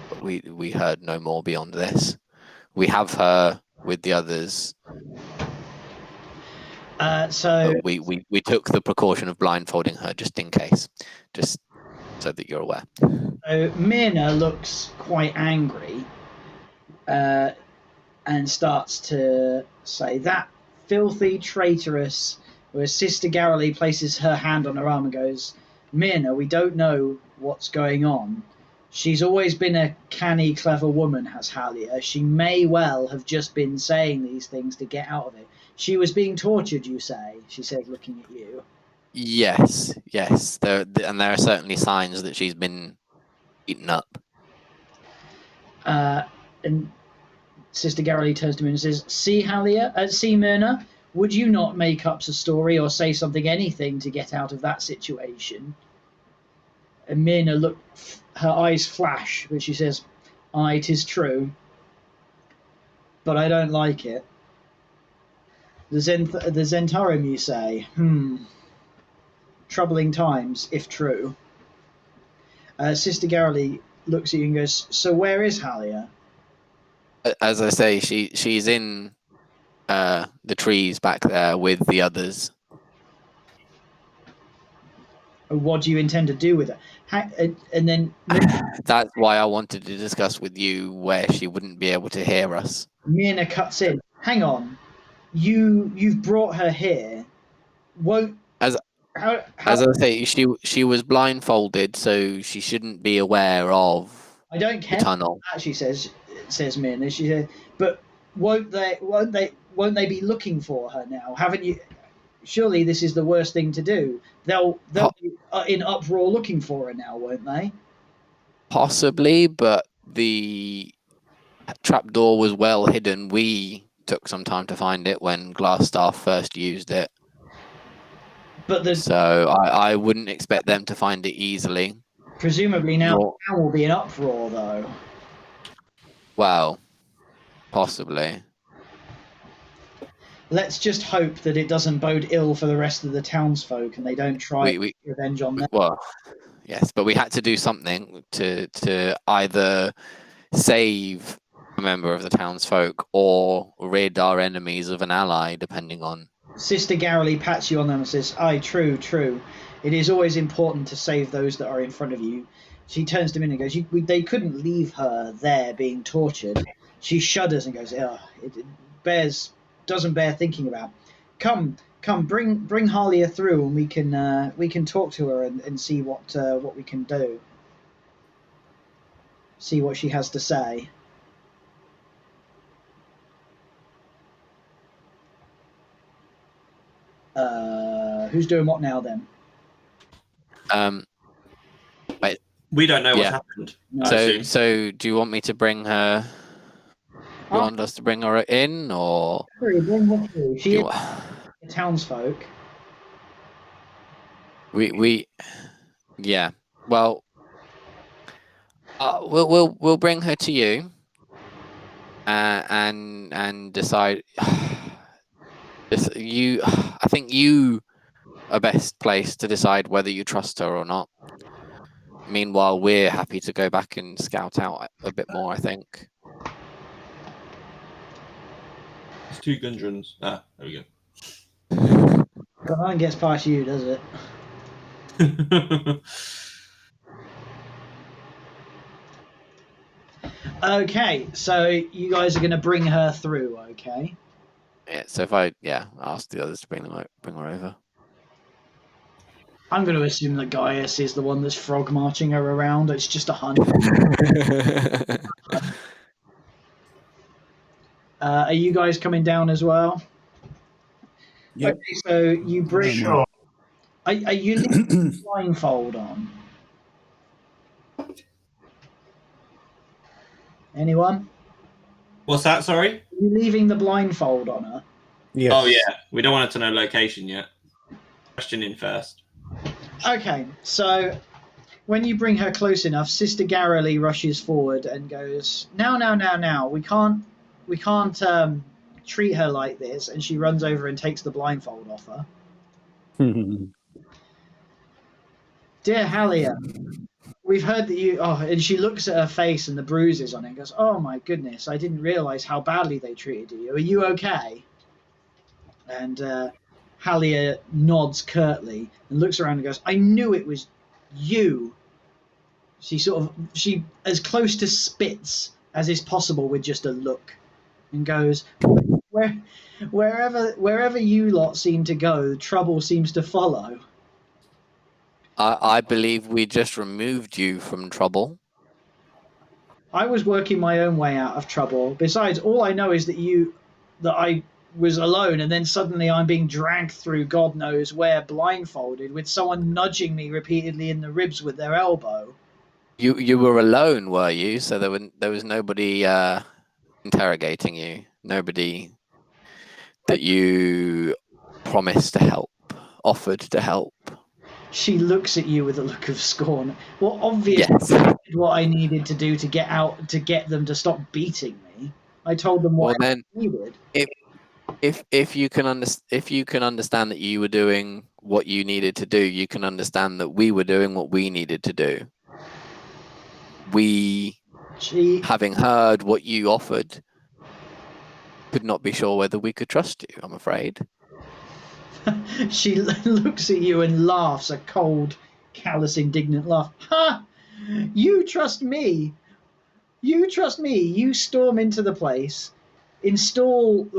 but we heard no more beyond this. We have her with the others. So we took the precaution of blindfolding her just in case, just so that you're aware. So Myrna looks quite angry. and starts to say, that filthy traitoress, where Sister Garrily places her hand on her arm and goes, Myrna, we don't know what's going on. She's always been a canny, clever woman, has Halia. She may well have just been saying these things to get out of it. She was being tortured, you say, she said, looking at you. Yes. And there are certainly signs that she's been eaten up. And Sister Garrily turns to me and says, see, Myrna, would you not make up a story or say something, anything, to get out of that situation? And Myrna her eyes flash, but she says, aye, 'tis true, but I don't like it. The Zentarum, you say? Troubling times, if true. Sister Garrily looks at you and goes, so where is Halia? As I say, she's in the trees back there with the others. What do you intend to do with her? And then That's why I wanted to discuss with you where she wouldn't be able to hear us. Myrna cuts in. Hang on, you've brought her here. As I say, she was blindfolded, so she shouldn't be aware of I don't care. The tunnel. She says Myrna. She said, but won't they be looking for her now? Haven't you? Surely this is the worst thing to do. They'll be in uproar looking for her now, won't they? Possibly, but the trapdoor was well hidden. We took some time to find it when Glassstaff first used it. So I wouldn't expect them to find it easily. Presumably now will be an uproar, though. Well, possibly. Let's just hope that it doesn't bode ill for the rest of the townsfolk and they don't try revenge on them. Well, yes, but we had to do something to either save a member of the townsfolk or rid our enemies of an ally, depending on. Sister Garrily pats you on them and says, aye, true. It is always important to save those that are in front of you. She turns to me and goes, they couldn't leave her there being tortured. She shudders and goes, it doesn't bear thinking about. Come, bring Halia through and we can talk to her and see what we can do. See what she has to say. Who's doing what now then? Wait. We don't know what's happened. So do you want me to bring her? Do you want us to bring her in, or? Bring her through. She is a townsfolk. Yeah. Well, we'll bring her to you, and decide. I think you are best placed to decide whether you trust her or not. Meanwhile, we're happy to go back and scout out a bit more, I think. It's 2 Gundrons. There we go. Nothing gets past you, does it? Okay, so you guys are going to bring her through, okay? Yeah, so if I ask the others to bring her over. I'm going to assume that Gaius is the one that's frog marching her around. It's just a hunch. Are you guys coming down as well? Yep. Okay, so you bring. Sure. Are you leaving the blindfold on? Anyone? What's that? Sorry. Are you leaving the blindfold on her? Yes. Oh yeah, we don't want her to know location yet. Question in first. Okay, so when you bring her close enough, Sister Garrily rushes forward and goes, "Now, we can't treat her like this." And she runs over and takes the blindfold off her. Dear Halia, we've heard that you. Oh, and she looks at her face and the bruises on it and goes, "Oh my goodness, I didn't realize how badly they treated you. Are you okay?" And Halia nods curtly and looks around and goes, "I knew it was you." She as close to spits as is possible with just a look. and goes, wherever you lot seem to go, trouble seems to follow. I believe we just removed you from trouble. I was working my own way out of trouble. Besides, all I know is that I was alone, and then suddenly I'm being dragged through God knows where, blindfolded, with someone nudging me repeatedly in the ribs with their elbow. You were alone, were you? So there was nobody interrogating you. Nobody that you promised to help, offered to help. She looks at you with a look of scorn. Well, obviously, Yes. I did what I needed to do to get them to stop beating me. I told them what I needed. If you can understand that you were doing what you needed to do, you can understand that we were doing what we needed to do. Having heard what you offered, could not be sure whether we could trust you, I'm afraid. She looks at you and laughs a cold, callous, indignant laugh. Ha! You trust me. You trust me. You storm into the place, dethrone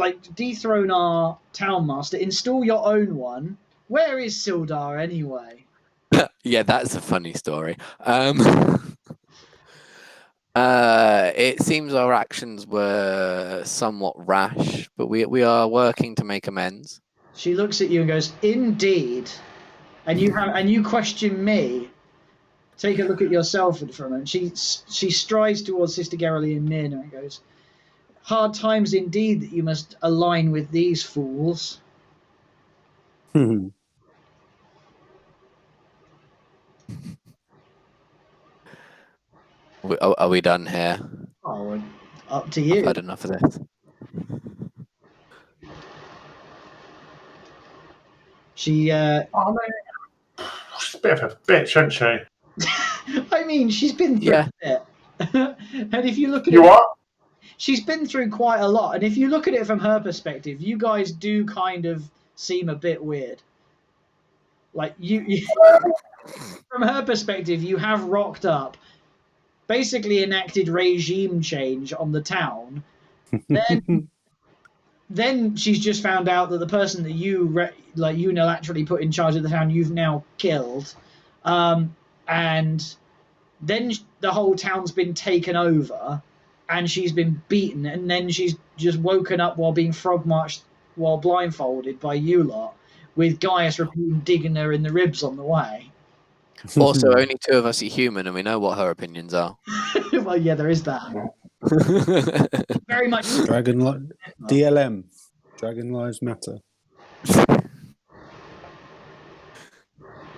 our townmaster, install your own one. Where is Sildar anyway? Yeah, that's a funny story. It seems our actions were somewhat rash, but we are working to make amends. She looks at you and goes, "Indeed," and you question me. Take a look at yourself for a moment. She strides towards Sister Geraldine and Mirna and goes, "Hard times indeed that you must align with these fools." Are we done here? Oh, up to you. I've had enough of this. She, she's a bit of a bitch, isn't she? I mean, she's been through a bit. And if you look at she's been through quite a lot. And if you look at it from her perspective, you guys do kind of seem a bit weird. Like you from her perspective, you have rocked up, basically enacted regime change on the town. Then she's just found out that the person that you unilaterally put in charge of the town, you've now killed, and then the whole town's been taken over, and she's been beaten, and then she's just woken up while being frog marched, while blindfolded by you lot, with Gaius repeating digging her in the ribs on the way. Also, only two of us are human, and we know what her opinions are. Well, yeah, there is that. Very much DLM. Dragon Lives Matter.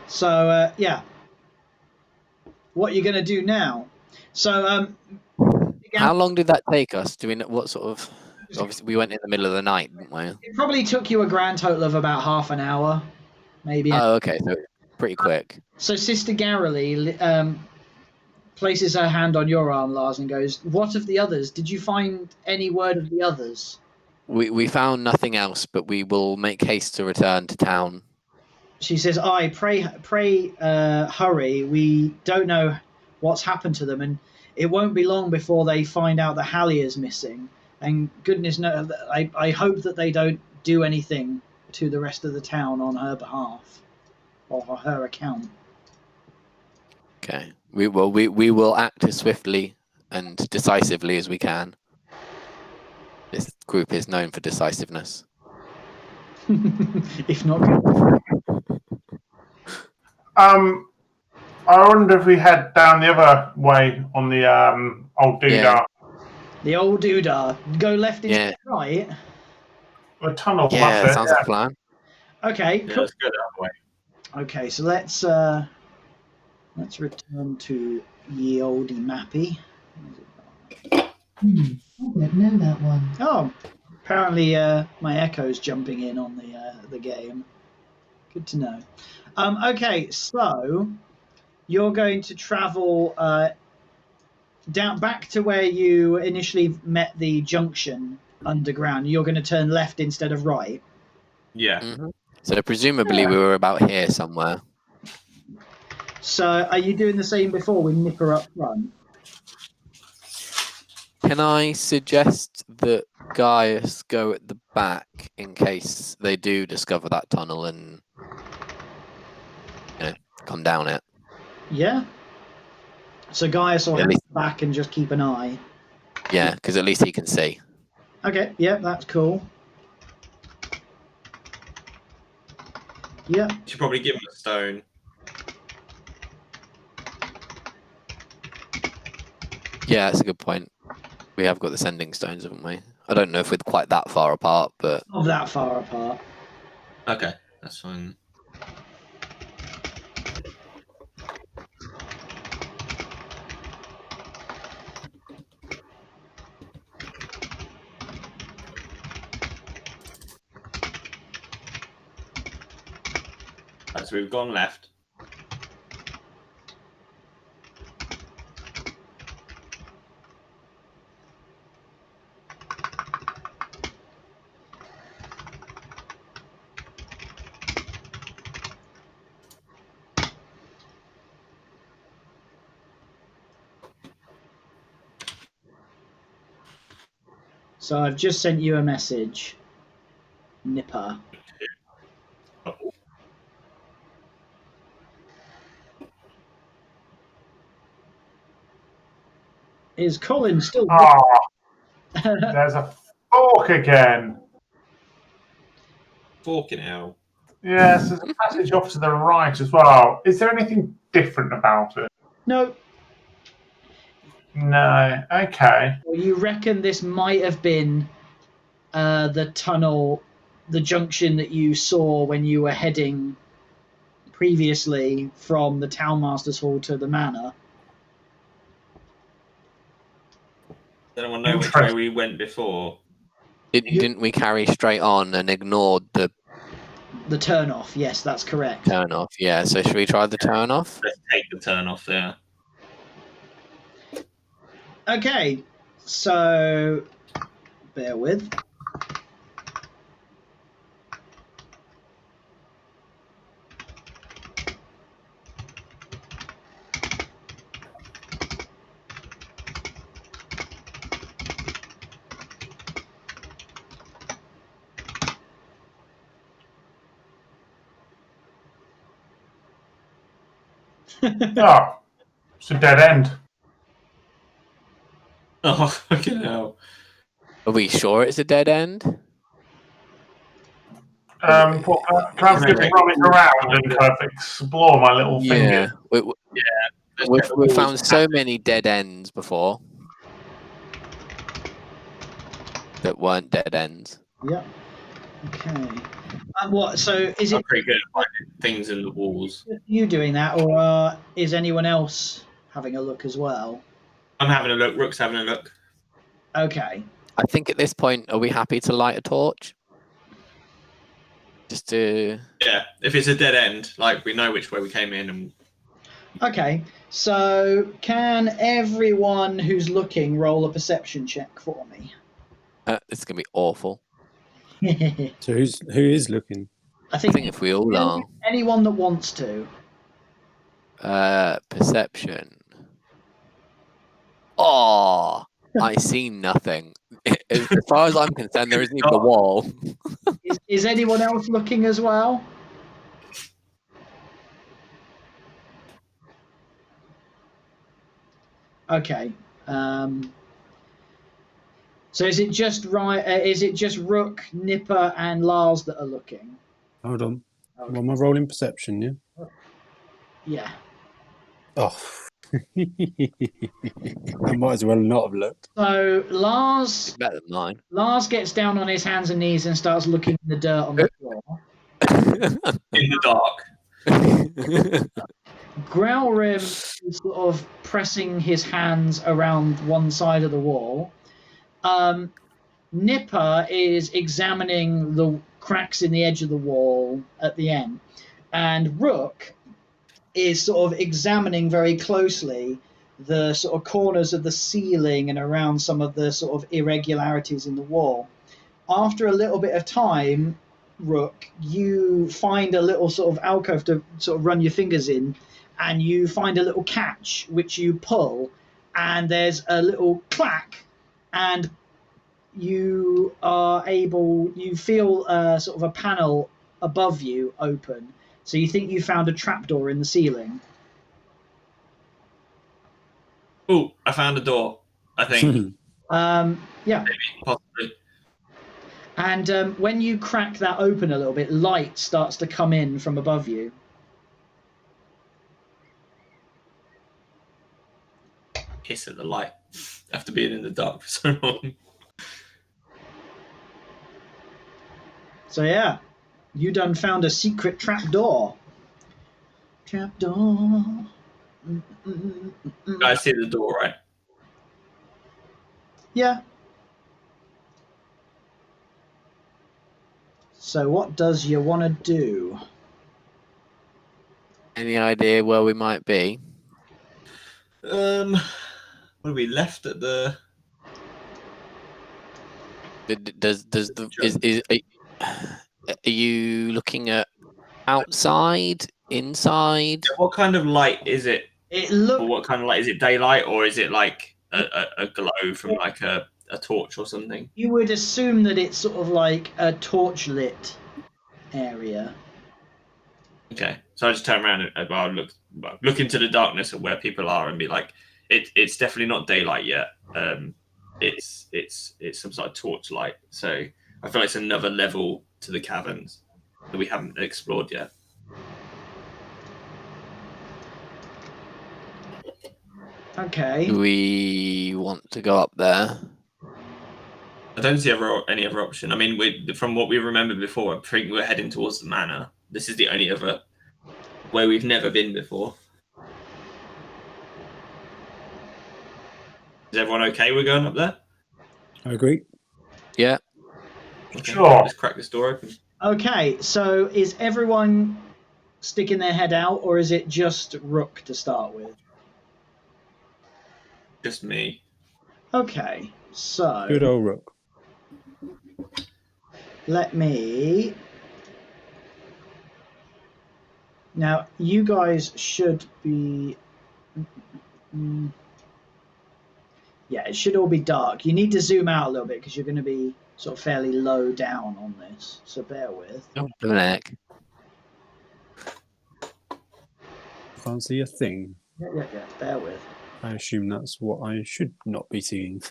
So yeah, what are you going to do now? So how long did that take us? Do we know what sort of? Obviously, we went in the middle of the night, didn't we? It probably took you a grand total of about half an hour, maybe. Oh, okay, so pretty quick. So Sister Garrely places her hand on your arm, Lars, and goes, "What of the others? Did you find any word of the others?" We found nothing else, but we will make haste to return to town. She says, "I pray, hurry. We don't know what's happened to them, and it won't be long before they find out that Hallie is missing. And goodness knows, I hope that they don't do anything to the rest of the town on her behalf or on her account." Okay, we will act as swiftly and decisively as we can. This group is known for decisiveness. If not. I wonder if we head down the other way on the old doodah. Yeah. The old doodah. Go left instead of right. A tunnel. Yeah, sounds like a plan. Okay. Yeah, cool. let's go that way. Okay, so let's return to ye olde mappy. I don't know that one. Oh, apparently my echo's jumping in on the game. Good to know. Okay, so you're going to travel down back to where you initially met the junction underground. You're going to turn left instead of right. Yeah. Mm-hmm. So presumably we were about here somewhere. So are you doing the same before with Nipper up front? Can I suggest that Gaius go at the back in case they do discover that tunnel and come down it? Yeah. So Gaius will At head least- back and just keep an eye. Yeah, because at least he can see. Okay, yeah, that's cool. Yeah. You should probably give him a stone. Yeah, that's a good point. We have got the sending stones, haven't we? I don't know if we're quite that far apart, but Not that far apart. Okay, that's fine. Right, so we've gone left. So I've just sent you a message, Nipper. Is Colin still? Ah, there's a fork again. Forking hell. Yes, there's a passage off to the right as well. Is there anything different about it? No. No. Okay. Well, you reckon this might have been the tunnel, the junction that you saw when you were heading previously from the Townmaster's Hall to the manor? Does anyone know which way we went before? didn't we carry straight on and ignored the The turn off, yes, that's correct. turn off? Yeah, so should we try the turn off? Let's take the turn off there. Okay, so bear with. Oh, it's a dead end. Oh, fucking hell. Are we sure it's a dead end? Can I just run it around and kind of explore my little Yeah, finger? we've found so many dead ends before that weren't dead ends. Yep. Okay. What? So is I'm it pretty good at finding things in the walls. you doing that, or is anyone else having a look as well? I'm having a look. Rook's having a look. Okay. I think at this point, are we happy to light a torch? Just to... Yeah, if it's a dead end, like we know which way we came in and Okay. So can everyone who's looking roll a perception check for me? It's going to be awful. So who is looking? I I think if we all are. anyone that wants to. Perception. Oh, I see nothing. As far as I'm concerned, there isn't even a wall. Is anyone else looking as well? Okay. So is it just is it just Rook, Nipper, and Lars that are looking? Hold on. Okay. Well, am I rolling perception, yeah? Yeah. Oh. I might as well not have looked. So Lars Better than mine. Lars gets down on his hands and knees and starts looking in the dirt on the floor. in the dark. Growlrim is sort of pressing his hands around one side of the wall. Nipper is examining the cracks in the edge of the wall at the end. And Rook is sort of examining very closely the sort of corners of the ceiling and around some of the sort of irregularities in the wall. After a little bit of time, Rook, you find a little sort of alcove to sort of run your fingers in, and you find a little catch which you pull, and there's a little clack and you feel sort of a panel above you open. So you think you found a trapdoor in the ceiling. Oh, I found a door. I think Yeah. possibly. And when you crack that open a little bit, light starts to come in from above you. Hiss at the light after being in the dark for so long. So yeah, you done found a secret trapdoor. Trapdoor. You guys see the door, right? Yeah. So what does you want to do? Any idea where we might be? What are we left at the? Are you looking at outside, inside? What kind of light is it? It Or look. what kind of light is it? Daylight, or is it like a glow from like a torch or something? You would assume that it's sort of like a torch lit area. Okay, so I just turn around and look into the darkness of where people are and be like, it's definitely not daylight yet. It's some sort of torch light. So I feel like it's another level to the caverns that we haven't explored yet. Okay. Do we want to go up there? I don't see any other option. I mean, from what we remember before, I think we're heading towards the manor. This is the only other where we've never been before. Is everyone okay with going up there? I agree. Yeah. Okay, Sure. let's crack this door open. Okay, so is everyone sticking their head out, or is it just Rook to start with? Just me. Okay, so Good old Rook. let me. Now, you guys should be. Yeah, it should all be dark. You need to zoom out a little bit because you're going to be sort of fairly low down on this, so bear with. Oh, the neck. Can't see a thing. Yeah, bear with. I assume that's what I should not be seeing.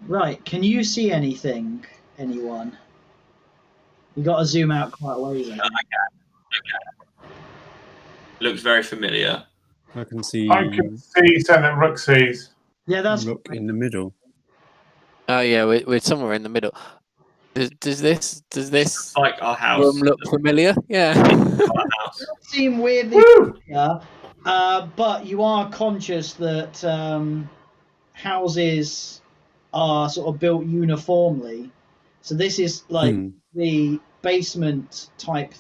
Right, can you see anything, anyone? You got to zoom out quite a ways. I can. Looks very familiar. I can see I can see something that Rook sees. Yeah, that's Rook in the middle. Oh yeah, we're somewhere in the middle. Does this It's like our house. room look familiar? Yeah. Our house. seem weirdly Woo! familiar, but you are conscious that houses are sort of built uniformly. So this is like the basement type,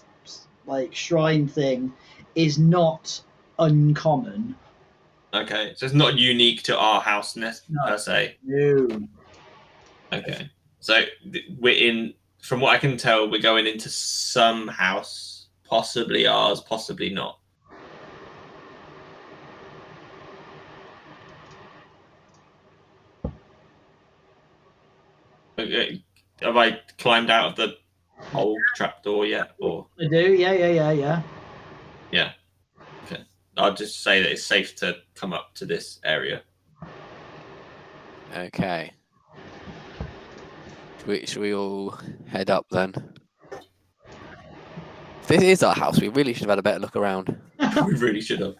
like shrine thing, is not uncommon. Okay, so it's not unique to our house per se. No. Okay, so we're in. From what I can tell, we're going into some house, possibly ours, possibly not. Okay. Have I climbed out of the old trapdoor yet? Or I do, yeah. yeah. Okay. I'll just say that it's safe to come up to this area. Okay. Should we all head up then? If this is our house, we really should have had a better look around. We really should have.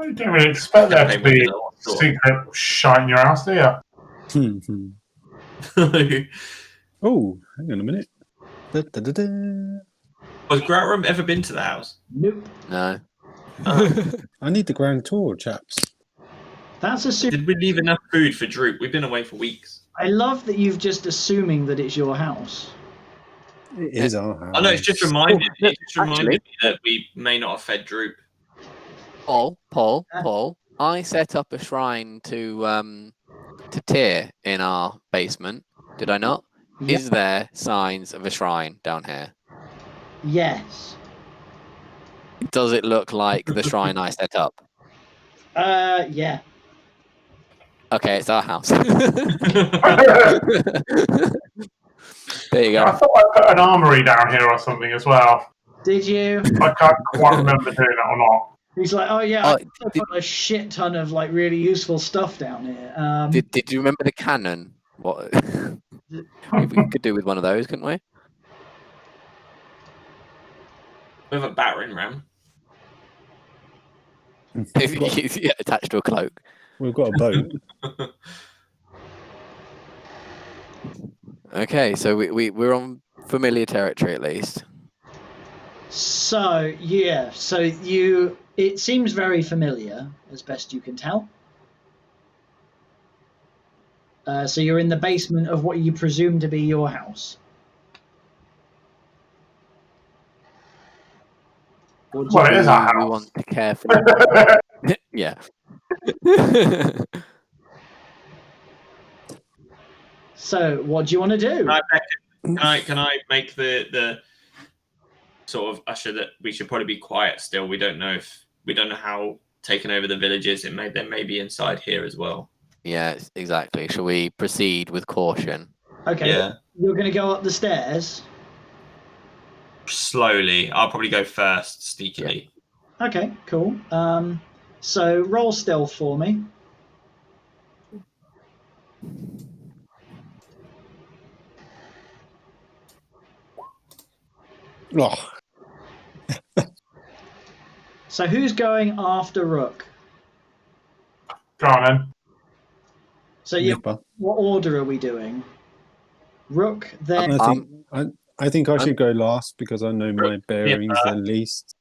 You don't really expect there to be a secret shite in your house, do you? Oh, hang on a minute. Da-da-da-da. Has Groutum ever been to the house? Nope. No. I need the grand tour, chaps. That's a super. Did we leave enough food for Droop? We've been away for weeks. I love that you've just assuming that it's your house. It is our house. Oh no, it's just reminded Oh, me that we may not have fed Droop. Paul, I set up a shrine to Tyr in our basement. Did I not? Yeah. Is there signs of a shrine down here? Yes. Does it look like the shrine I set up? Yeah. Okay, it's our house. There you I go. thought I put an armory down here or something as well. Did you? I can't quite remember doing that or not. He's like, oh yeah, Oh, I put a shit ton of like really useful stuff down here. Did you remember the cannon? What we could do with one of those, couldn't we? We have a battering ram. Yeah, attached to a cloak. We've got a boat. Okay, so we're on familiar territory at least. So yeah, it seems very familiar as best you can tell. So you're in the basement of what you presume to be your house. Well, it is our We house. want to carefully. Yeah. So what do you want to do? Can I make the sort of usher that we should probably be quiet still? We don't know how taken over the villages. They may be inside here as well. Yeah, exactly. Shall we proceed with caution? Okay. Yeah. You're going to go up the stairs. Slowly. I'll probably go first, sneakily. Okay, cool. So roll stealth for me. Oh, So who's going after Rook? Go on then. So yeah, Nipper. what order are we doing? Rook, then I think I should go last because I know my bearings the least.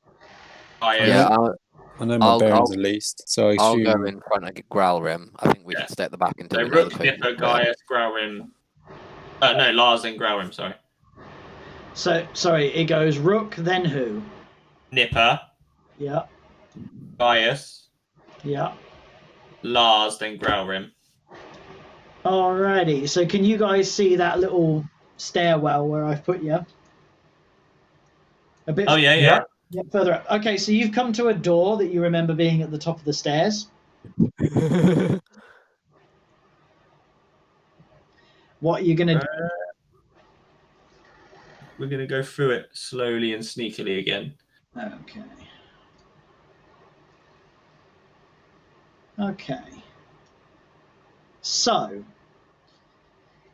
Yeah, I know my bearings the least, so I I'll assume. go in front of Growlrim. I think we should stay at the back until So we know the Rook, code. Nipper, Gaius, Growrim. No, Lars and Growrim, sorry. So sorry, it goes Rook, then who? Nipper, Yeah, Gaius, yeah. Lars, then Growrim. Alrighty. So can you guys see that little stairwell where I've put you? A bit. Oh yeah. Yeah, further up. Okay, so you've come to a door that you remember being at the top of the stairs. What are you gonna do? We're gonna go through it slowly and sneakily again. Okay. Okay. So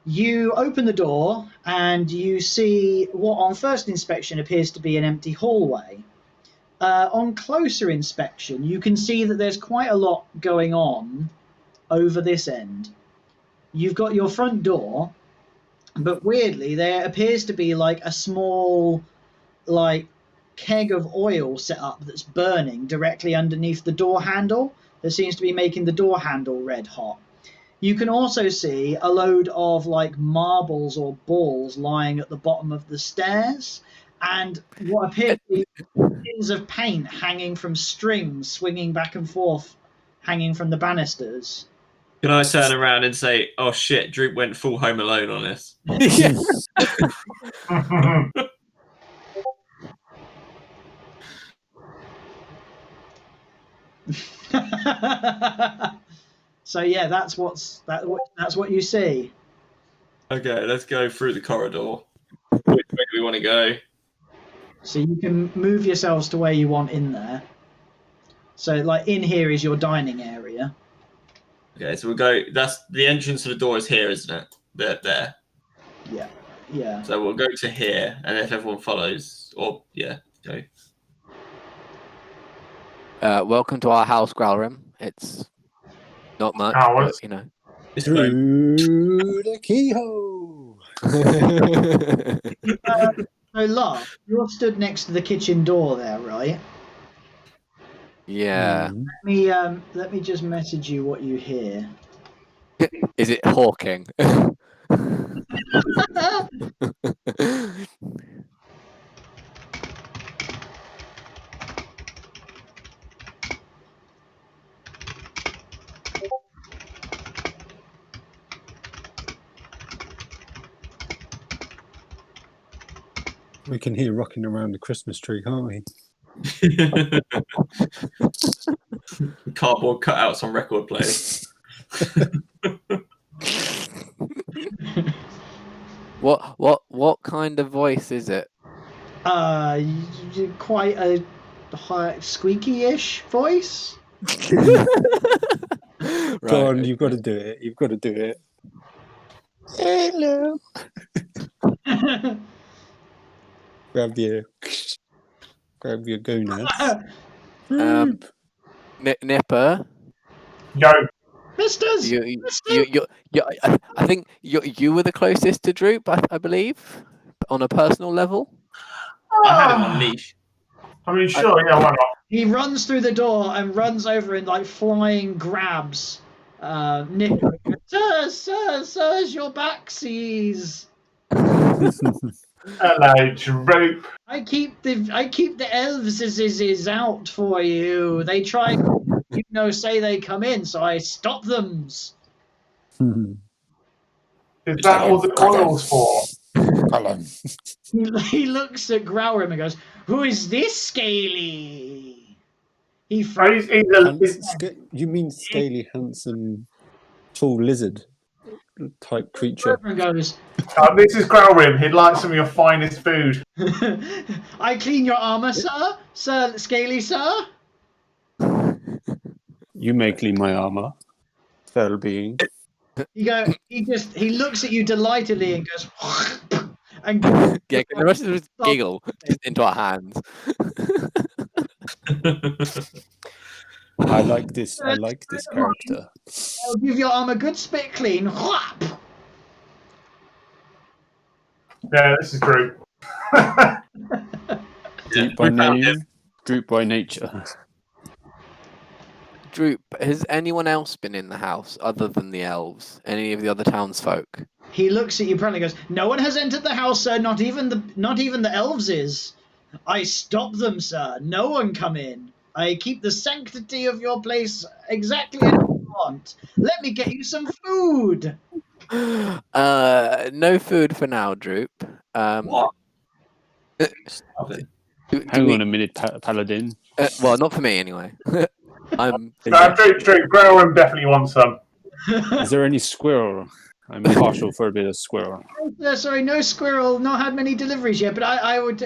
you open the door and you see what on first inspection appears to be an empty hallway. On closer inspection, you can see that there's quite a lot going on over this end. You've got your front door, but weirdly, there appears to be like a small, like, keg of oil set up that's burning directly underneath the door handle. That seems to be making the door handle red hot. You can also see a load of like marbles or balls lying at the bottom of the stairs, and what appear to be tins of paint hanging from strings, swinging back and forth, hanging from the banisters. Can I turn around and say, "Oh shit, Droop went full Home Alone on this"? So yeah, that's what you see. Okay, let's go through the corridor. Which way do we want to go? So you can move yourselves to where you want in there. So like in here is your dining area. Okay, so we'll go. That's the entrance to the door is here, isn't it? There. Yeah. Yeah. So we'll go to here, and if everyone follows, or go. Welcome to our house, Growrim. It's not much, Ours. but you know. It's very Through the keyhole. So Lars, you're stood next to the kitchen door there, right? Yeah. Mm. Let me just message you what you hear. Is it hawking? We can hear rocking around the Christmas tree, can't we? Cardboard cutouts on record players. What kind of voice is it? Quite a high, squeaky-ish voice. Go on, Right, you've got to do it. You've got to do it. Hello. Grab your gonads. Nipper. Yo, Misters. I think you were the closest to Droop, I believe, on a personal level. I had him on leash. I mean, sure, yeah, why not? He runs through the door and runs over and like flying grabs Nick. Sirs, your backsies. Hello, Droop. I keep the elves is out for you. They try, say they come in, so I stop them. Is that all the oil's for? He looks at Growrim and goes, "Who is this Scaly?" He Oh, You mean scaly, handsome, tall lizard type creature? and goes, this is Growrim. He'd like some of your finest food. "I clean your armor, Sir Scaly, sir." You may clean my armor, fell being. He looks at you delightedly and goes, and Yeah, the rest of us giggle just into our hands. I like this character. I'll give your armor a good spit clean. Whap! Yeah, this is Droop. Droop by name, Droop by nature. Droop, has anyone else been in the house other than the elves? Any of the other townsfolk? He looks at you proudly and goes, "No one has entered the house, sir. Not even the elves is. I stop them, sir. No one come in. I keep the sanctity of your place exactly as you want. Let me get you some food." No food for now, Droop. What? Hang on a minute, Paladin. Well, not for me anyway. I'm Droop. Growrim definitely wants some. Is there any squirrel? I'm partial for a bit of squirrel. Sorry, no squirrel. Not had many deliveries yet, but I would.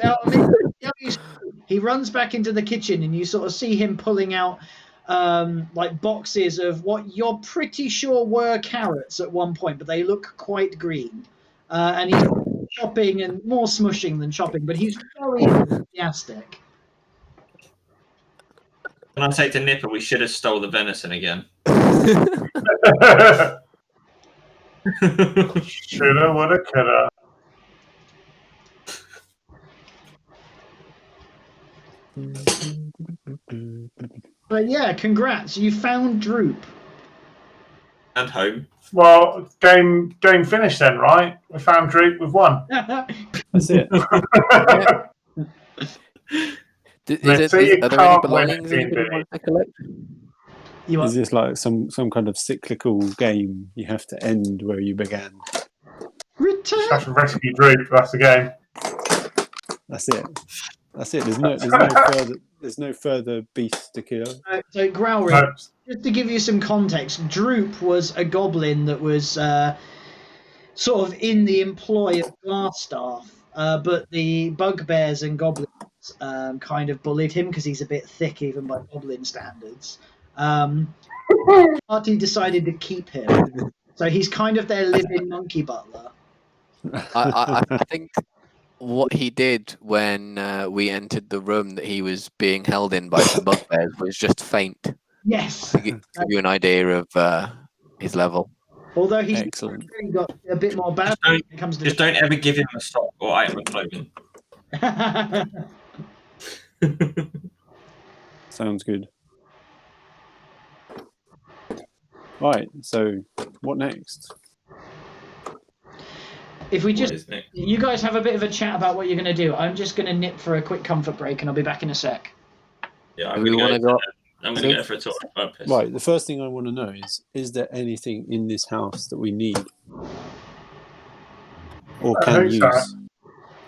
He runs back into the kitchen, and you sort of see him pulling out like boxes of what you're pretty sure were carrots at one point, but they look quite green. And he's chopping and more smushing than chopping, but he's very enthusiastic. When I say to Nipper, we should have stole the venison again. Shoulda, woulda, coulda. But yeah, congrats, you found Droop. And home. Well, game finished then, right? We found Droop, we've won. That's it. Are there any belongings anybody wants to collect? Is this like some kind of cyclical game? You have to end where you began. Return. Have to rescue Droop. That's the game. That's it. There's no further beasts to kill. So Growlry, just to give you some context, Droop was a goblin that was sort of in the employ of Glassstaff, but the bugbears and goblins kind of bullied him because he's a bit thick even by goblin standards. The party decided to keep him, so he's kind of their living monkey butler. I think what he did when we entered the room that he was being held in by some bugbears was just faint. Yes. To give you an idea of his level. Although he's Excellent. really got a bit more bad when it comes to Just don't ever give him a sock or item of clothing. Sounds good. Right, so what next? If we What just, is next? you guys have a bit of a chat about what you're going to do. I'm just going to nip for a quick comfort break, and I'll be back in a sec. Yeah, Do I'm we going wanna to go- I'm going So- to go for a tour of Purpose. Right, the first thing I want to know is there anything in this house that we need or I can think so. use?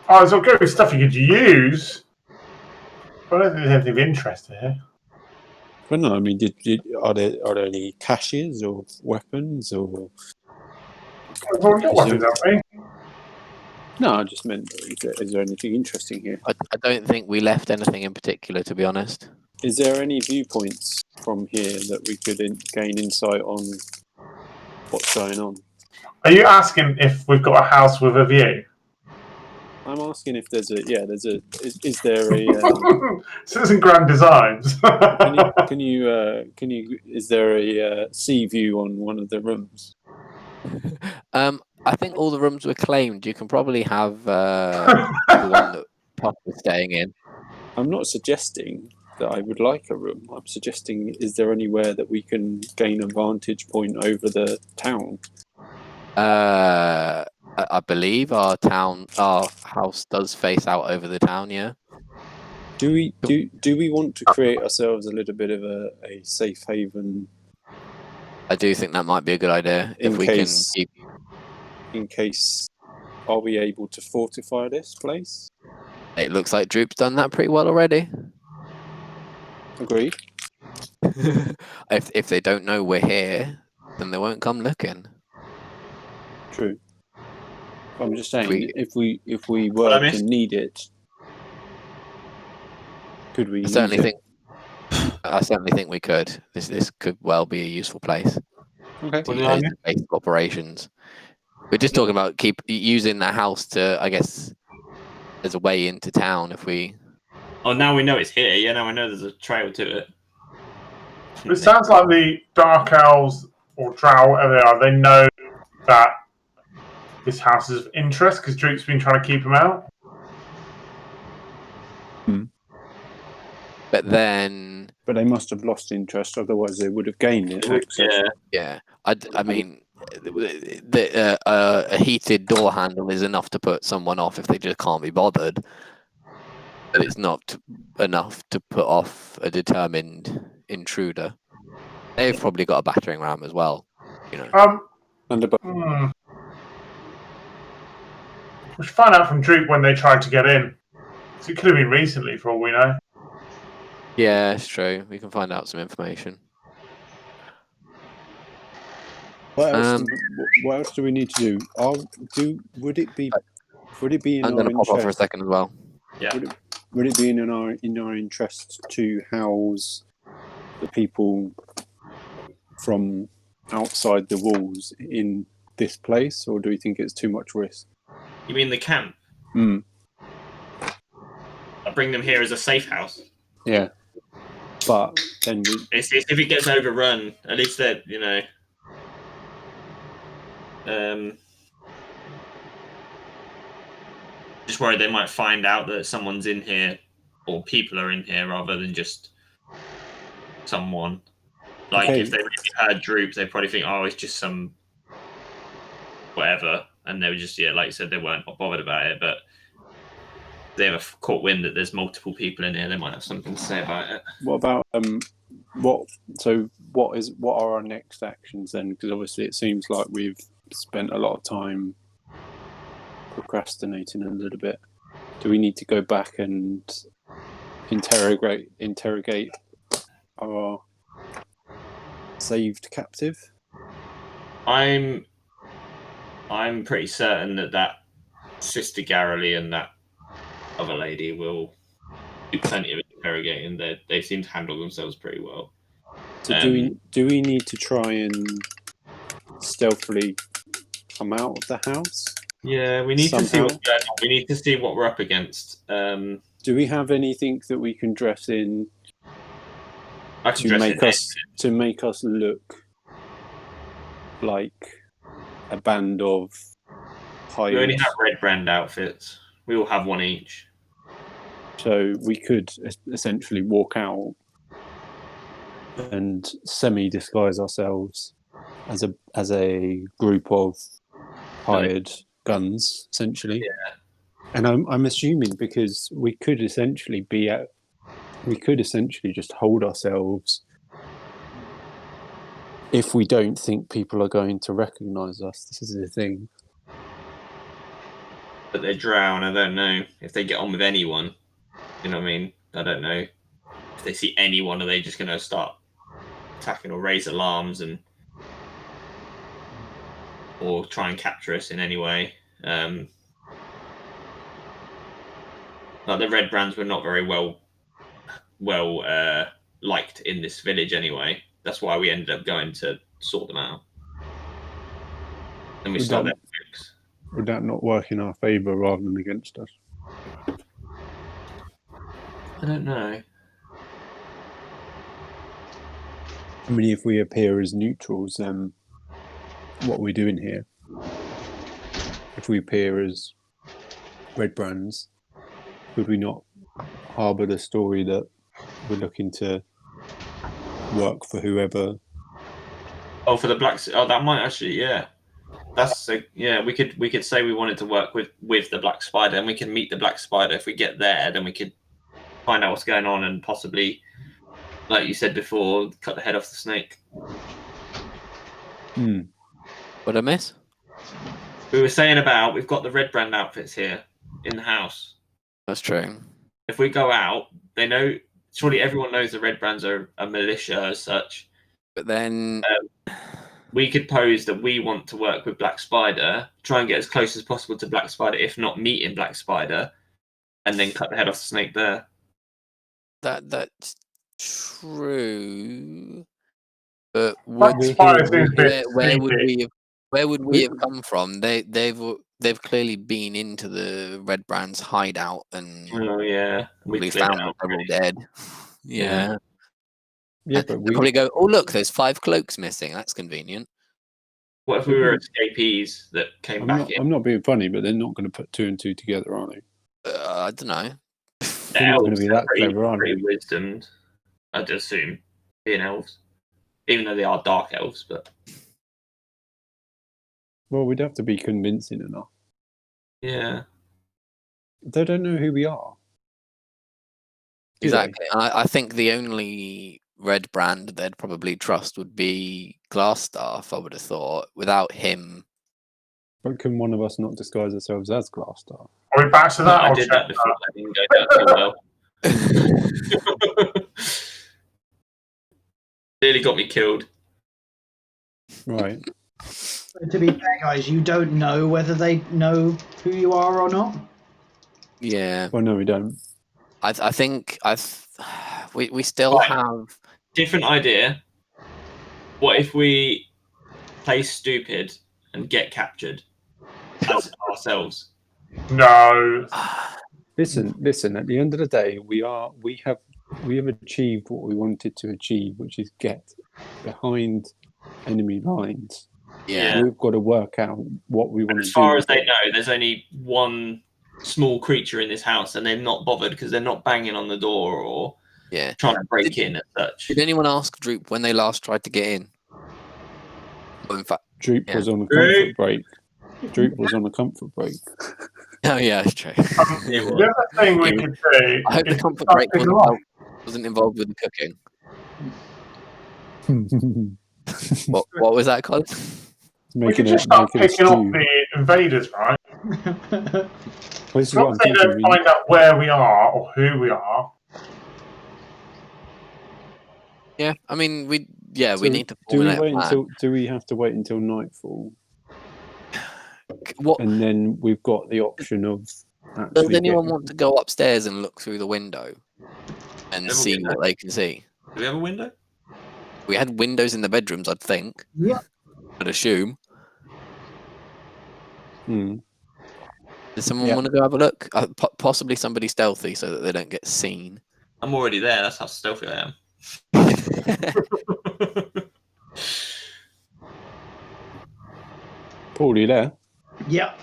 Oh, there's all good stuff you could use. But I don't think there's anything of interest here. But no, I mean, are there any caches or weapons or? We've already got weapons, haven't we? No, I just meant, is there anything interesting here? I don't think we left anything in particular, to be honest. Is there any viewpoints from here that we could gain insight on what's going on? Are you asking if we've got a house with a view? I'm asking if there's is there a Citizen Grand Designs. can you is there a sea view on one of the rooms? I think all the rooms were claimed. You can probably have the one that Pop was staying in. I'm not suggesting that I would like a room. I'm suggesting, is there anywhere that we can gain a vantage point over the town? I believe our house does face out over the town. Yeah. Do we want to create ourselves a little bit of a safe haven I do think that might be a good idea if In we case- can keep. in case? Are we able to fortify this place? It looks like Droop's done that pretty well already. Agreed. If they don't know we're here, then they won't come looking. True. I'm just saying, We- if we Well, I were to missed- need it, could we? I certainly use it? think we could. This could well be a useful place Okay. to What did I use miss? as base of operations. We're just talking about keep using the house to, I guess, as a way into town. If we Oh, now we know it's here. Yeah, now I know there's a trail to it. It sounds like the Dark Elves or Drow, whatever they are, they know that this house is of interest because Droop's been trying to keep them out. but then But they must have lost interest, otherwise they would have gained it. Access. Yeah, I mean, a heated door handle is enough to put someone off if they just can't be bothered. But it's not enough to put off a determined intruder. They've probably got a battering ram as well, you know. And a We should find out from Droop when they tried to get in. 'Cause it could have been recently, for all we know. Yeah, it's true. We can find out some information. what else do we need to do? Would it be in I'm our going to pop off for a interest? second as well. yeah. Would it be in our interest to house the people from outside the walls in this place, or do we think it's too much risk? You mean the camp? Hmm. I bring them here as a safe house. Yeah. But then It's if it gets overrun, at least they're, you know. Just worried they might find out that someone's in here, or people are in here, rather than just someone. Like Okay. if they really heard Droop, they probably think, oh, it's just some whatever, and they were just like you said, they weren't bothered about it. But if they ever caught wind that there's multiple people in here, they might have something to say about it. what about what are our next actions then? Because obviously it seems like we've spent a lot of time procrastinating a little bit. Do we need to go back and interrogate our saved captive? I'm pretty certain that Sister Garrelly and that other lady will do plenty of interrogating. They seem to handle themselves pretty well. So do we need to try and stealthily come out of the house? Yeah, we need to see Somehow. what's going on. We need to see what we're up against. Do we have anything that we can dress in I can to dress make in us look like a band of We only hides? have red brand outfits. We all have one each. So we could essentially walk out and semi-disguise ourselves as a group of hired guns, essentially. Yeah. And I'm assuming because we could essentially just hold ourselves if we don't think people are going to recognise us. This is the thing. But they drown. I don't know if they get on with anyone. You know what I mean? I don't know if they see anyone, are they just going to start attacking or raise alarms or try and capture us in any way? Like the Red Brands were not very well liked in this village anyway. That's why we ended up going to sort them out. And we started their fix. Would that not work in our favour rather than against us? I don't know. I mean, if we appear as neutrals, then what are we doing here? If we appear as Red Brands, could we not harbour the story that we're looking to work for whoever? Oh, for the blacks. Oh, that might actually, yeah. That's yeah. We could say we wanted to work with the Black Spider, and we can meet the Black Spider. If we get there, then we could find out what's going on and possibly, like you said before, cut the head off the snake. What I miss? We were saying about we've got the Red Brand outfits here in the house. That's true. If we go out, they know. Surely everyone knows the Red Brands are a militia as such. But then we could pose that we want to work with Black Spider, try and get as close as possible to Black Spider, if not meeting Black Spider, and then cut the head off the snake there. That's true. But Black Spider seems a bit where would we have come from? They've clearly been into the Red Brand's hideout and we found them all dead. Yeah. Yeah, but we probably go, oh look, there's 5 cloaks missing. That's convenient. What if we were escapees that came back in? I'm not being funny, but they're not going to put 2 and 2 together, are they? I don't know. They're not going to be that clever, are they? Pretty wisdomed, I'd assume, being elves, even though they are dark elves. But well, we'd have to be convincing enough. Yeah, they don't know who we are. Exactly. I think the only Red Brand they'd probably trust would be Glassstaff, I would have thought. Without him. But can one of us not disguise ourselves as Glassstaff? Are we back to that? I did that before. I didn't go down too well. Nearly got me killed. Right. To be fair, guys, you don't know whether they know who you are or not. Yeah. Well, no, we don't. I think we still have different idea. What if we play stupid and get captured as ourselves? No. Listen. At the end of the day, we have achieved what we wanted to achieve, which is get behind enemy lines. Yeah. We've got to work out what we want to do. As far as they know, there's only one small creature in this house, and they're not bothered because they're not banging on the door or trying to break in as such. Did anyone ask Droop when they last tried to get in? Well, in fact, Droop was on a comfort break. Droop was on a comfort break. Oh yeah, it's true. The other thing we could do. I hope the comfort break wasn't involved with the cooking. What was that called? We could just start picking off the invaders, right? Once they don't find out where we are or who we are. Yeah, I mean, we need to formulate a plan. Do we have to wait until nightfall? What? And then we've got the option of. Does anyone want to go upstairs and look through the window and see what they can see? Do we have a window? We had windows in the bedrooms, I'd think. Yeah. I'd assume. Does someone want to go have a look? Possibly somebody stealthy so that they don't get seen. I'm already there. That's how stealthy I am. Paul, you there? Yep.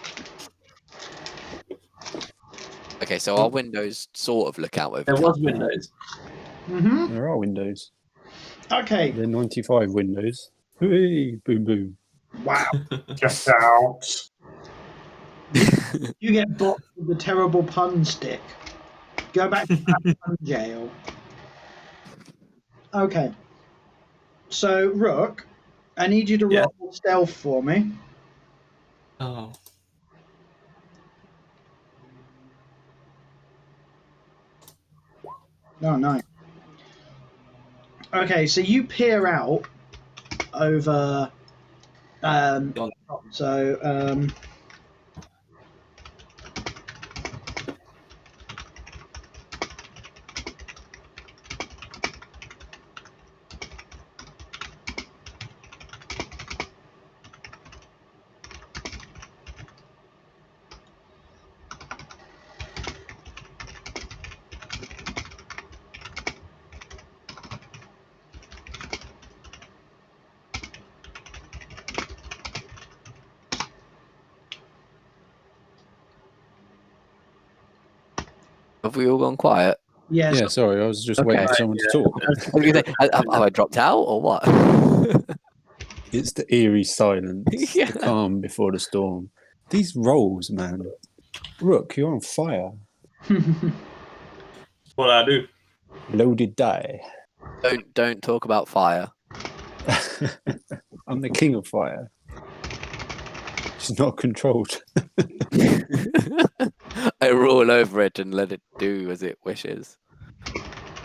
Okay, so our windows sort of look out over. There was windows. Mm-hmm. There are windows. Okay. There are 95 windows. Hey, boom, boom. Wow. Get out. You get boxed with the terrible pun stick. Go back to that pun jail. Okay. So, Rook, I need you to Yeah. roll stealth for me. Oh. Oh, nice. Okay, so you peer out over. So, Have we all gone quiet? yes. Yeah, sorry, I was just Okay. waiting for someone to talk. I was gonna say, have I dropped out or what? It's the eerie silence, Yeah. the calm before the storm. These rolls, man. Rook, you're on fire. What I do? Loaded die. Don't talk about fire. I'm the king of fire. It's not controlled. I roll over it and let it do as it wishes.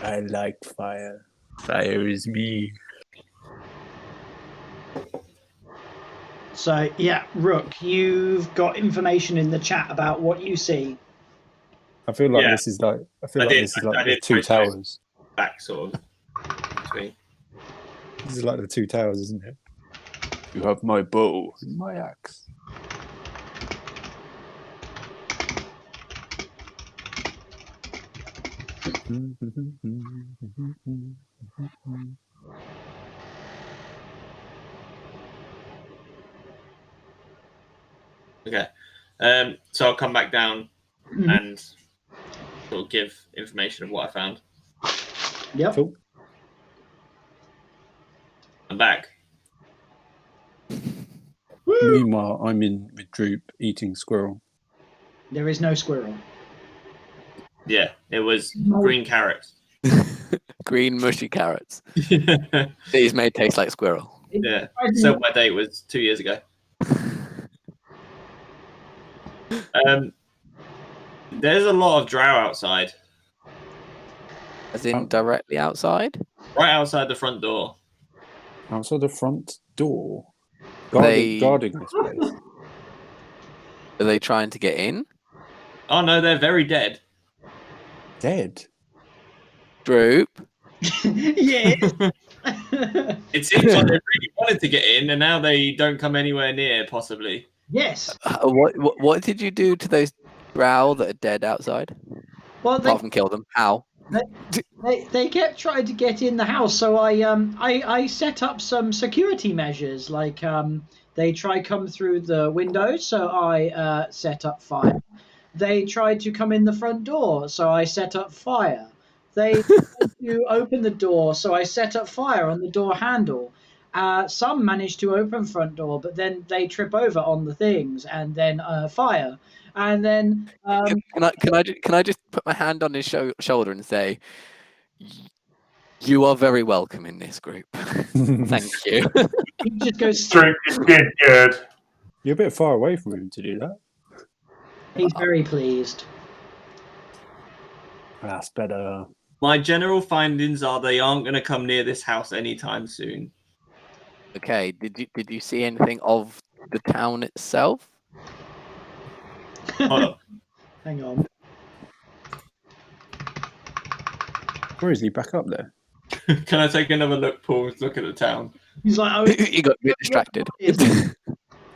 I like fire. Fire is me. So, yeah, Rook, you've got information in the chat about what you see. I feel like Yeah. this is like I did the post two those. towers. Back sort of between. This is like the two towers, isn't it? You have my bow and my axe. Okay. So I'll come back down Mhm. and sort of give information of what I found. Yep. Cool. I'm back. Meanwhile, I'm in with Droop eating squirrel. There is no squirrel. Yeah, it was No. green carrots. Green mushy carrots. Yeah. These may taste like squirrel. So my date was 2 years ago. There's a lot of drow outside. As in directly outside? Right outside the front door. Outside the front door. They- Guarding this place. Are they trying to get in? Oh no, they're very dead. Dead. Droop. Yeah. It seems like they really wanted to get in, and now they don't come anywhere near, possibly. Yes. What did you do to those drow that are dead outside? Well, Apart from kill them. How? they kept trying to get in the house, so I set up some security measures. Like they tried come through the windows, so I set up fire. They tried to come in the front door, so I set up fire. They tried to open the door, so I set up fire on the door handle. Some managed to open front door, but then they trip over on the things, and then fire. And then Can I just put my hand on his shoulder and say, you are very welcome in this group. Thank you. he just goes. Drink is good. You're a bit far away from him to do that. He's very pleased. That's better. My general findings are they aren't going to come near this house anytime soon. Okay, did you see anything of the town itself? Hold on. Hang on. Where is he? Back up there? Can I take another look, Paul? Look at the town. He's like, oh, You got a bit distracted. He's going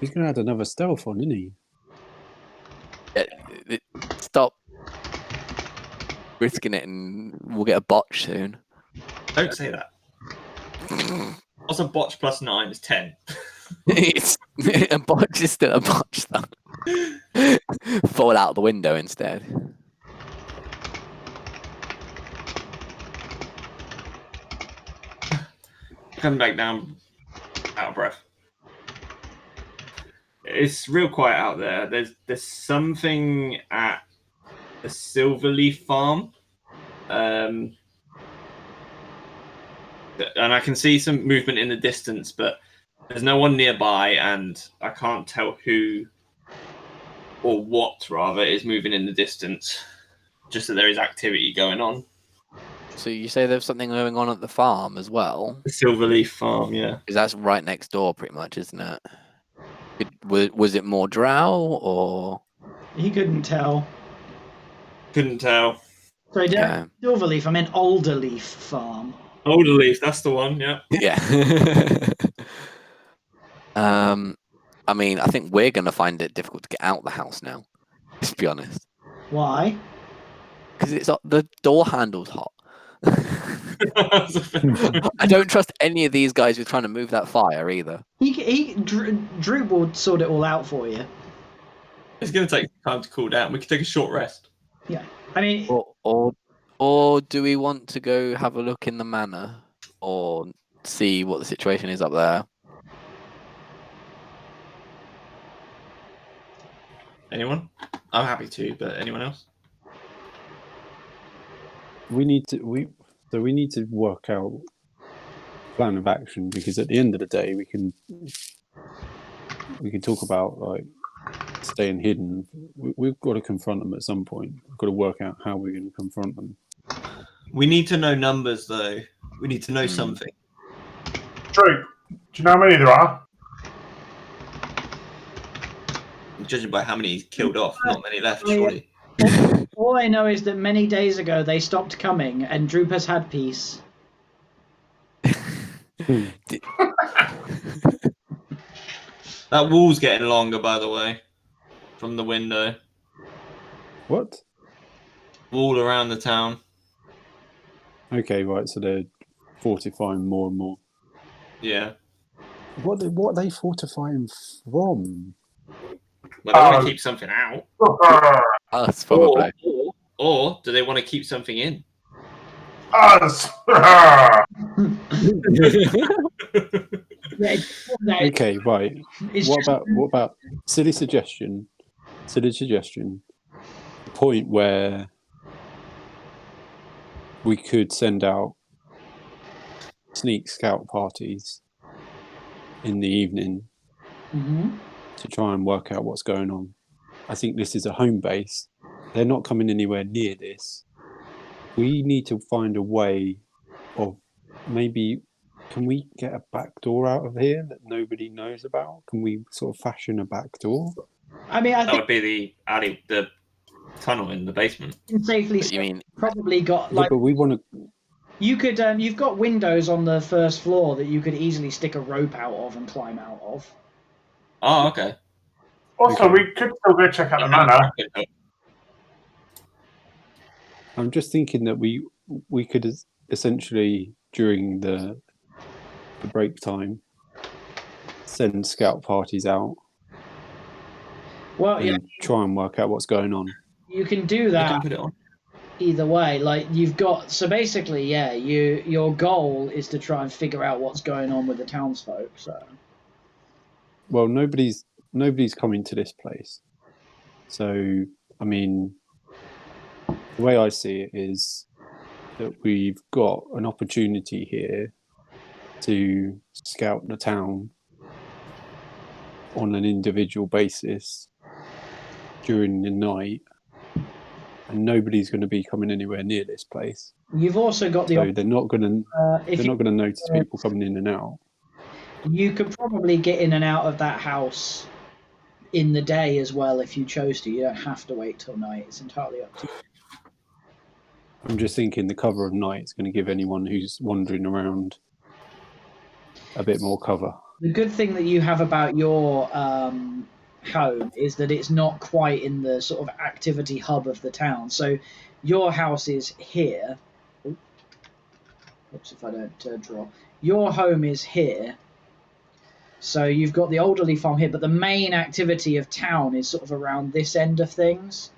to add another stealth on, isn't he? Stop risking it and we'll get a botch soon. Don't say that. What's a botch plus 9 is 10. It's a botch is still a botch though. Fall out the window instead. Come back down. out of breath. It's real quiet out there. There's something at the Silverleaf farm, and I can see some movement in the distance, but there's no one nearby, and I can't tell who or what rather is moving in the distance. Just that there is activity going on. So you say there's something going on at the farm as well? The Silverleaf farm, yeah. Because that's right next door, pretty much, isn't it? Was it more drow or? He couldn't tell. Couldn't tell. Sorry, Yeah. Silverleaf. I meant Alderleaf Farm. Alderleaf, that's the one. Yeah. Yeah. I mean, I think we're gonna find it difficult to get out the house now. Let's be honest. Why? Because it's the door handle's hot. I don't trust any of these guys who are trying to move that fire either. Droop will sort it all out for you. It's going to take time to cool down. We can take a short rest. Yeah, I mean, Or do we want to go have a look in the manor or see what the situation is up there? Anyone? I'm happy to, but anyone else? We need to work out plan of action, because at the end of the day we can talk about like staying hidden. We've got to confront them at some point. We've got to work out how we're going to confront them. We need to know numbers, though. We need to know something. Drew, do you know how many there are? Judging by how many he's killed off, not many left, surely. All I know is that many days ago they stopped coming, and Droop has had peace. That wall's getting longer, by the way, from the window. What? Wall around the town. Okay, right. So they're fortifying more and more. Yeah. What are they fortifying from? Well, they want to keep something out. Us, probably. Or do they want to keep something in? Us! Okay, right. What about silly suggestion? The point where we could send out sneak scout parties in the evening to try and work out what's going on. I think this is a home base. They're not coming anywhere near this. We need to find a way of maybe. Can we get a back door out of here that nobody knows about? Can we sort of fashion a back door? I mean, I That think would be the alley, the tunnel in the basement. safely What do you mean? probably got Yeah, like but we want to. you could. You've got windows on the first floor that you could easily stick a rope out of and climb out of. Oh, okay. Also, Okay. we could still go check out the manor. I'm just thinking that we could essentially during the break time send scout parties out Well, and yeah, try and work out what's going on. you can do You that can put it on. either way. Like you've got, so basically, yeah, your goal is to try and figure out what's going on with the townsfolk. So, Well, nobody's coming to this place, so I mean, the way I see it is that we've got an opportunity here to scout the town on an individual basis during the night, and nobody's going to be coming anywhere near this place. you've also got the. So they're not going if to notice people coming in and out. you could probably get in and out of that house in the day as well if you chose to. You don't have to wait till night. It's entirely up to you. I'm just thinking the cover of night is going to give anyone who's wandering around a bit more cover. The good thing that you have about your home is that it's not quite in the sort of activity hub of the town. So your house is here. Oops, if I don't draw. Your home is here. So you've got the Alderley farm here, but the main activity of town is sort of around this end of things.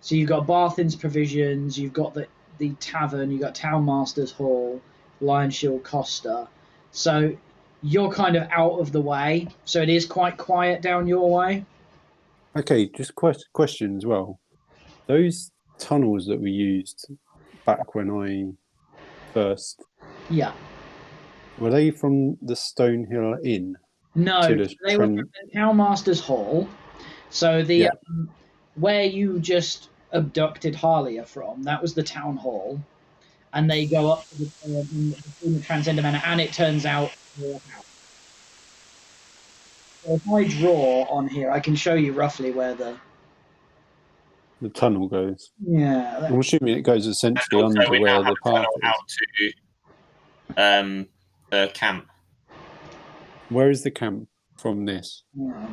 So you've got Barthin's Provisions, you've got the tavern, you've got Townmaster's Hall, Lion Shield Costa. So you're kind of out of the way, so it is quite quiet down your way. Okay, just question as well. Those tunnels that we used back when I first, Yeah. were they from the Stonehill Inn? No, To the they were from the Townmaster's Hall. So the Yeah. where you just abducted Harlia from, that was the town hall, and they go up to the Transcender Manor, and it turns out your house. So if I draw on here, I can show you roughly where the tunnel goes. yeah. I'm assuming it goes essentially And also under we now where have the a path tunnel is. out to the camp. Where is the camp from this? Yeah.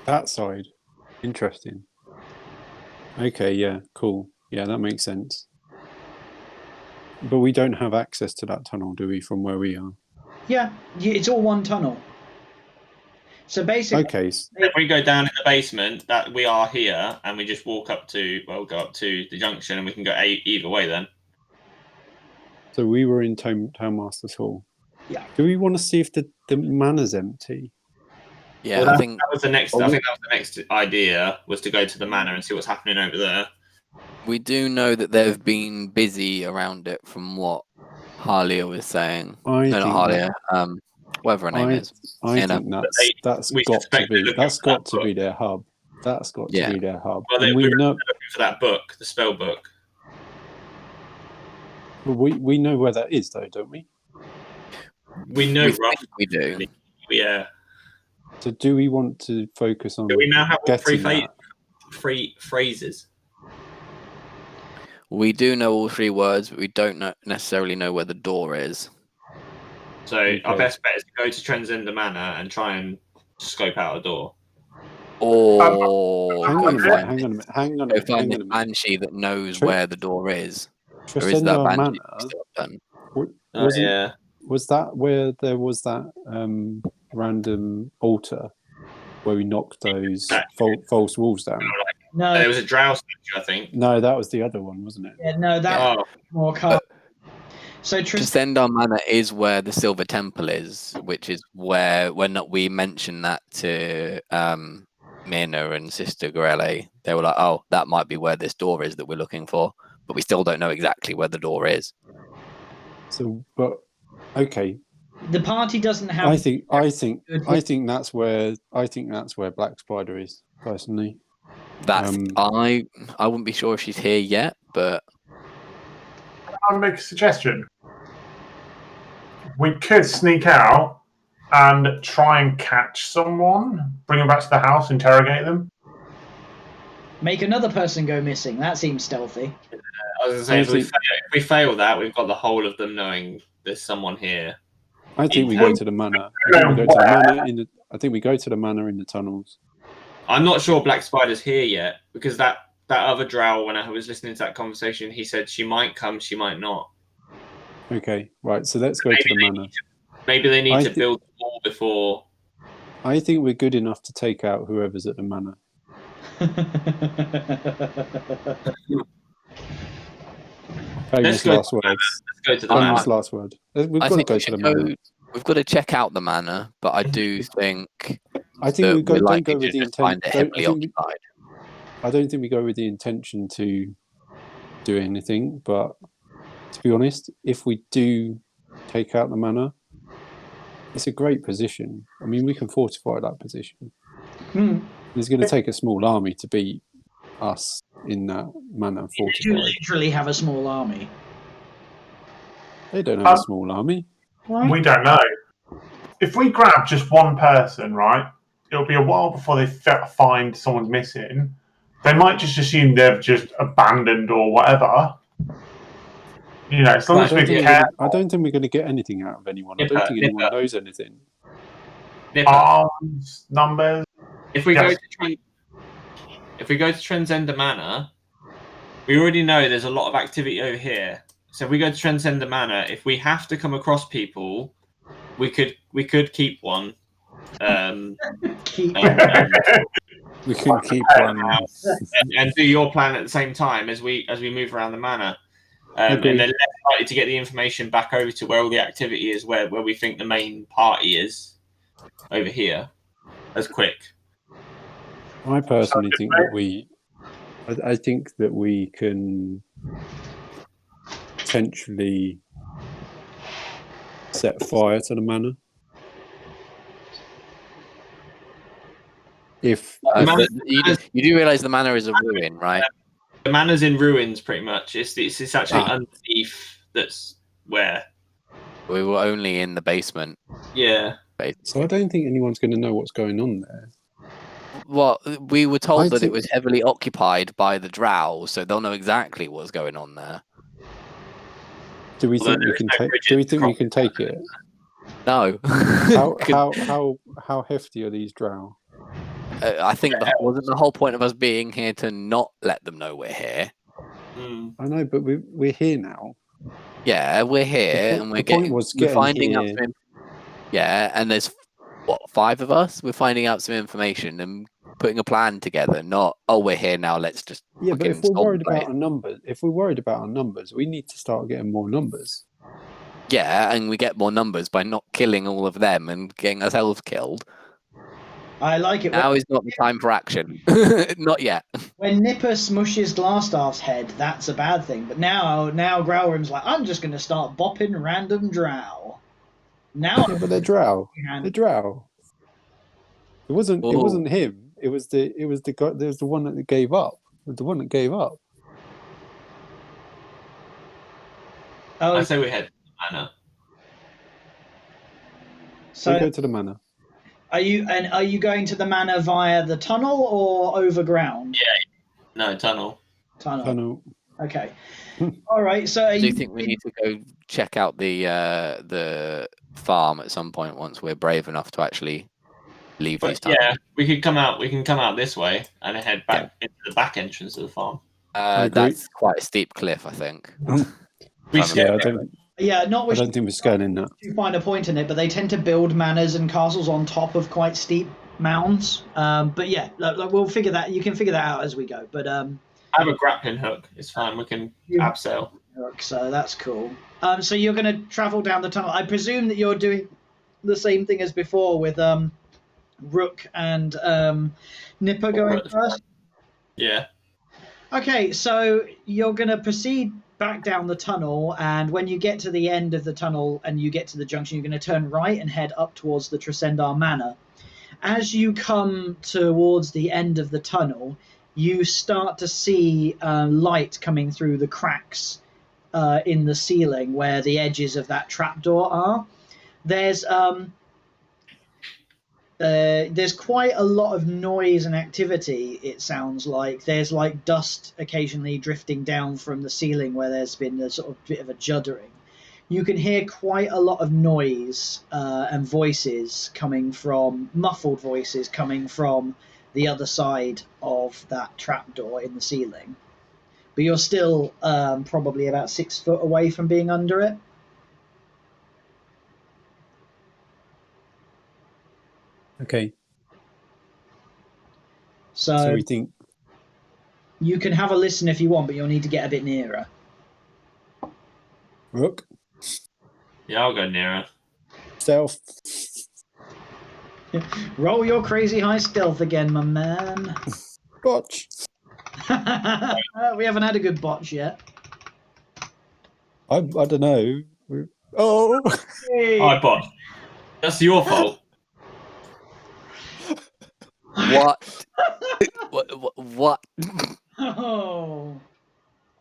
That side. Interesting. Okay, yeah, cool. Yeah, that makes sense. But we don't have access to that tunnel, do we, from where we are? Yeah, it's all one tunnel. So basically, Okay. If we go down in the basement, that we are here, and we just walk up to, well, go up to the junction, and we can go either way then. So we were in Townmaster's Hall. Yeah. Do we want to see if the manor's empty? Yeah, Well, I that think was the next. I think that was the next idea, was to go to the manor and see what's happening over there. we do know that they've been busy around it from what Harlia was saying. I No, think not Harlia. Whatever her name is. I Anna. think that's we got to suspect they're be looking that's for got that to be book. their hub. That's got Yeah. to be their hub. Well, And we know looking for that book, the spell book. we know where that is though, don't we? We know We roughly. think we do. Yeah. So do we want to focus on Do we now have all getting that? three phrases? We do know all three words, but we don't necessarily know where the door is. So our best bet is to go to Transcender Manor and try and scope out a door. Or Hang go on a find minute. Hang on go a find the minute. banshee that knows Tr- where the door is. Or is that Transcender banshee Manor. still done? Was that where there was that random altar where we knocked those false walls down? no, There was a drow statue, I think. No, that was the other one, wasn't it? yeah, no, that was more car. So Transcender Manor is where the Silver Temple is, which is where when we mentioned that to Mina and Sister Gorele, they were like, "Oh, that might be where this door is that we're looking for," but we still don't know exactly where the door is. So, but okay, the party doesn't have. I think that's where Black Spider is personally. That's I wouldn't be sure if she's here yet, but I'll make a suggestion. We could sneak out and try and catch someone, bring them back to the house, interrogate them. Make another person go missing. That seems stealthy. I was going to say, if we fail that, we've got the whole of them knowing there's someone here. I think we go to the manor. I think we go to the manor in the tunnels. I'm not sure Black Spider's here yet, because that other drow, when I was listening to that conversation, he said she might come, she might not. Okay, right. So let's go to the manor. Maybe they need to build the wall before. I think we're good enough to take out whoever's at the manor. Famous last words. Let's go to the manor. Famous last word. We've got to go to the manor. We've got to check out the manor, but I do think. I think we don't go with the intention. I don't think we go with the intention to do anything, but to be honest, if we do take out the manor, it's a great position. I mean, we can fortify that position. It's going to take a small army to beat us in that manor. You literally have a small army. They don't have a small army. We don't know. If we grab just one person, right, it'll be a while before they find someone's missing. They might just assume they've just abandoned or whatever. You know, as long as we care. I don't think we're going to get anything out of anyone. I don't think anyone knows anything. Arms, numbers. If we go to Transcender Manor, we already know there's a lot of activity over here. So if we go to Transcender Manor, if we have to come across people, we could keep one. We could keep one and do your plan at the same time as we move around the manor. and Agreed. then less likely to get the information back over to where all the activity is, where we think the main party is over here, as quick. I personally think that I think that we can potentially set fire to the manor. If But you do realise the manor is a ruin, right? The manor's in ruins, pretty much. It's actually Ah. underneath. That's where. We were only in the basement. Yeah. so, I don't think anyone's going to know what's going on there. Well, we were told I that it think- was heavily occupied by the drow, so they'll know exactly what's going on there. Do we Although think we there is can no take? bridges Do we think we across can take it? No. How hefty are these drow? I think wasn't the whole point of us being here to not let them know we're here. Mm. I know, but we're here now. Yeah, we're here, and the point was we're getting finding out here. some. Yeah, and there's 5 of us. We're finding out some information and putting a plan together. Not we're here now. Let's just Yeah, but if fucking we're storm worried the place. about our numbers, we need to start getting more numbers. Yeah, and we get more numbers by not killing all of them and getting ourselves killed. I like it. Now is not the time for action. Not yet. When Nipper smushes Glassstaff's head, that's a bad thing. But now Growlroom's like, I'm just going to start bopping random drow. Now, Yeah, but they're drow. They're drow. It wasn't him. It was the guy. There's the one that gave up. The one that gave up. Oh, I say we head to the manor. So so go to the manor. are you going to the manor via the tunnel or overground? No, tunnel. Tunnel. Okay. All right. So Do you think we need to go check out the farm at some point once we're brave enough to actually leave these But tunnels? yeah, we can come out this way and head back into the back entrance of the farm. agree. That's quite a steep cliff, I think. We If I scale remember Yeah, not I wishing don't think we're scaling that. to find a point in it, but they tend to build manors and castles on top of quite steep mounds. But yeah, we'll figure that. You can figure that out as we go. But I have a grappling hook. It's fine. We can abseil. So that's cool. So you're going to travel down the tunnel. I presume that you're doing the same thing as before with Rook and Nipper going first. Yeah. Okay, so you're going to proceed back down the tunnel, and when you get to the end of the tunnel and you get to the junction, you're going to turn right and head up towards the Tresendar Manor. As you come towards the end of the tunnel, you start to see light coming through the cracks in the ceiling where the edges of that trapdoor are. There's quite a lot of noise and activity, it sounds like. There's like dust occasionally drifting down from the ceiling where there's been a sort of bit of a juddering. You can hear quite a lot of noise and voices muffled voices coming from the other side of that trapdoor in the ceiling. But you're still probably about 6 foot away from being under it. Okay. So we think you can have a listen if you want, but you'll need to get a bit nearer. Rook, Yeah, I'll go nearer. stealth. Roll your crazy high stealth again, my man. Botch. We haven't had a good botch yet. I don't know. Oh. I bot. That's your fault. What? What? Oh.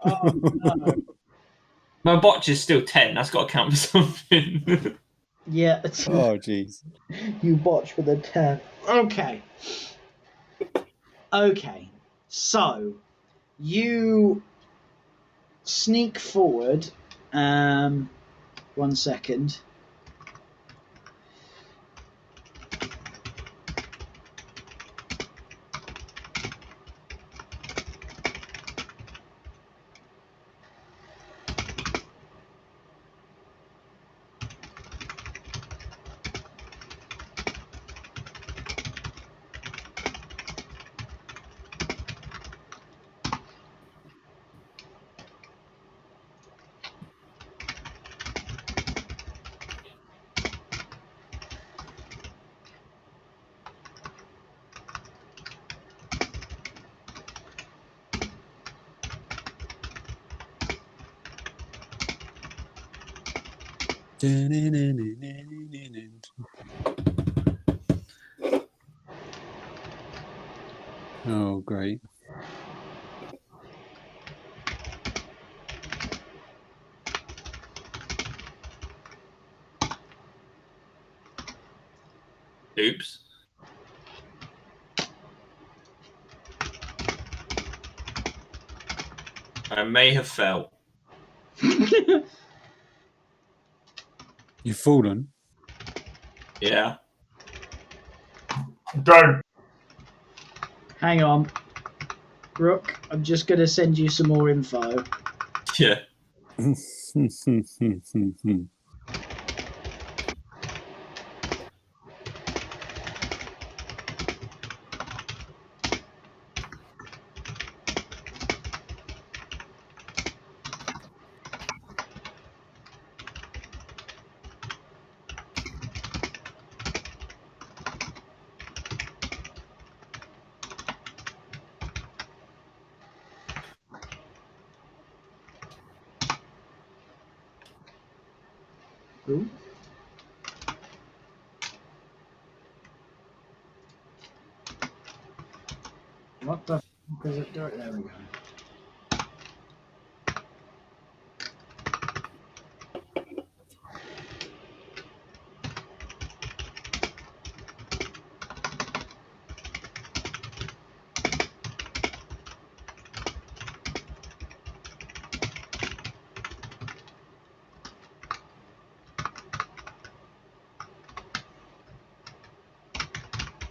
No. My botch is still 10. That's got to count for something. Yeah. Oh, jeez. You botch with a 10. Okay. So you sneak forward. 1 second. Oh, great. Oops. I may have fell. You've fallen. Yeah. Don't. Hang on. Rook, I'm just going to send you some more info. Yeah. Ooh. What the f is it doing? There we go.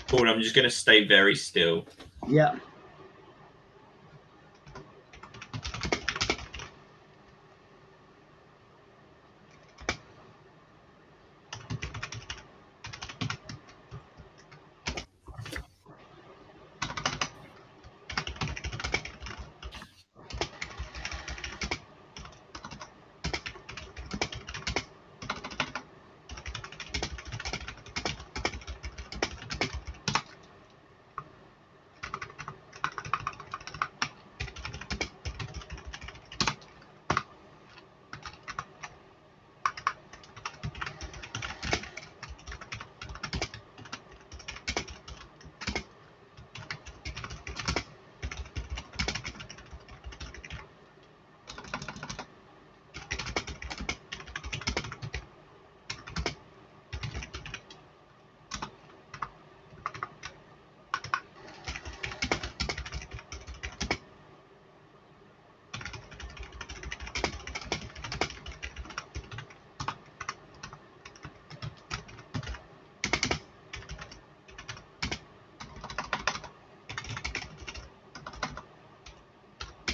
Cool. I'm just going to stay very still. Yeah.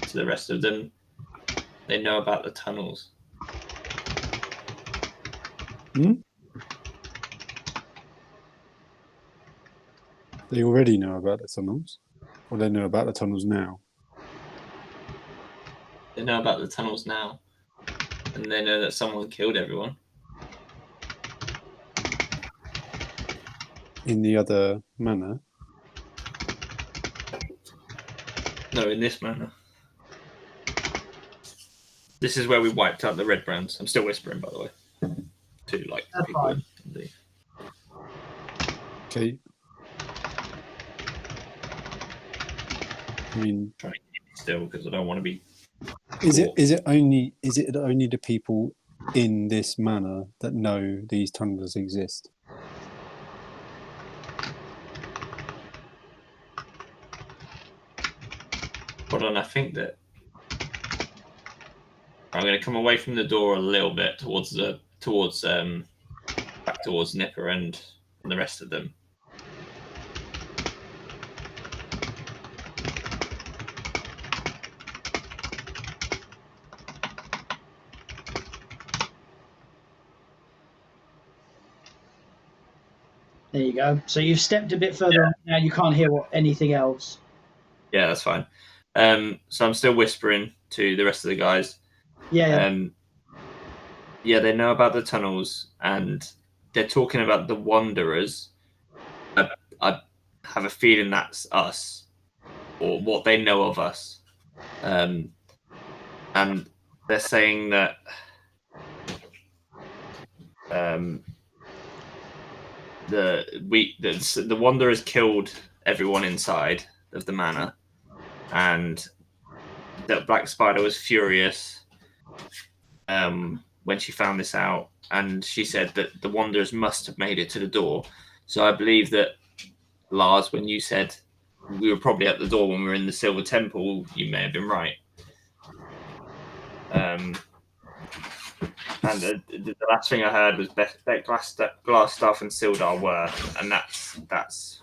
To the rest of them, they know about the tunnels. They already know about the tunnels, or they know about the tunnels now. They know about the tunnels now, and they know that someone killed everyone. In the other manor. No, in this manner. This is where we wiped out the red brands. I'm still whispering, by the way, to like That's people fine. in the. Okay. I mean, Trying to keep it still because I don't want to be. is it only the people in this manor that know these tunnels exist? Hold on, I think that I'm going to come away from the door a little bit back towards Nipper and the rest of them. There you go. So you've stepped a bit further on now. You can't hear anything else. Yeah, that's fine. So I'm still whispering to the rest of the guys. Yeah. Yeah, they know about the tunnels and they're talking about the Wanderers. I have a feeling that's us, or what they know of us. And they're saying that the Wanderers killed everyone inside of the manor, and that Black Spider was furious when she found this out, and she said that the Wanderers must have made it to the door. So I believe that, Lars, when you said we were probably at the door when we were in the Silver Temple, you may have been right. And the last thing I heard was Glassstaff and Sildar were, and that's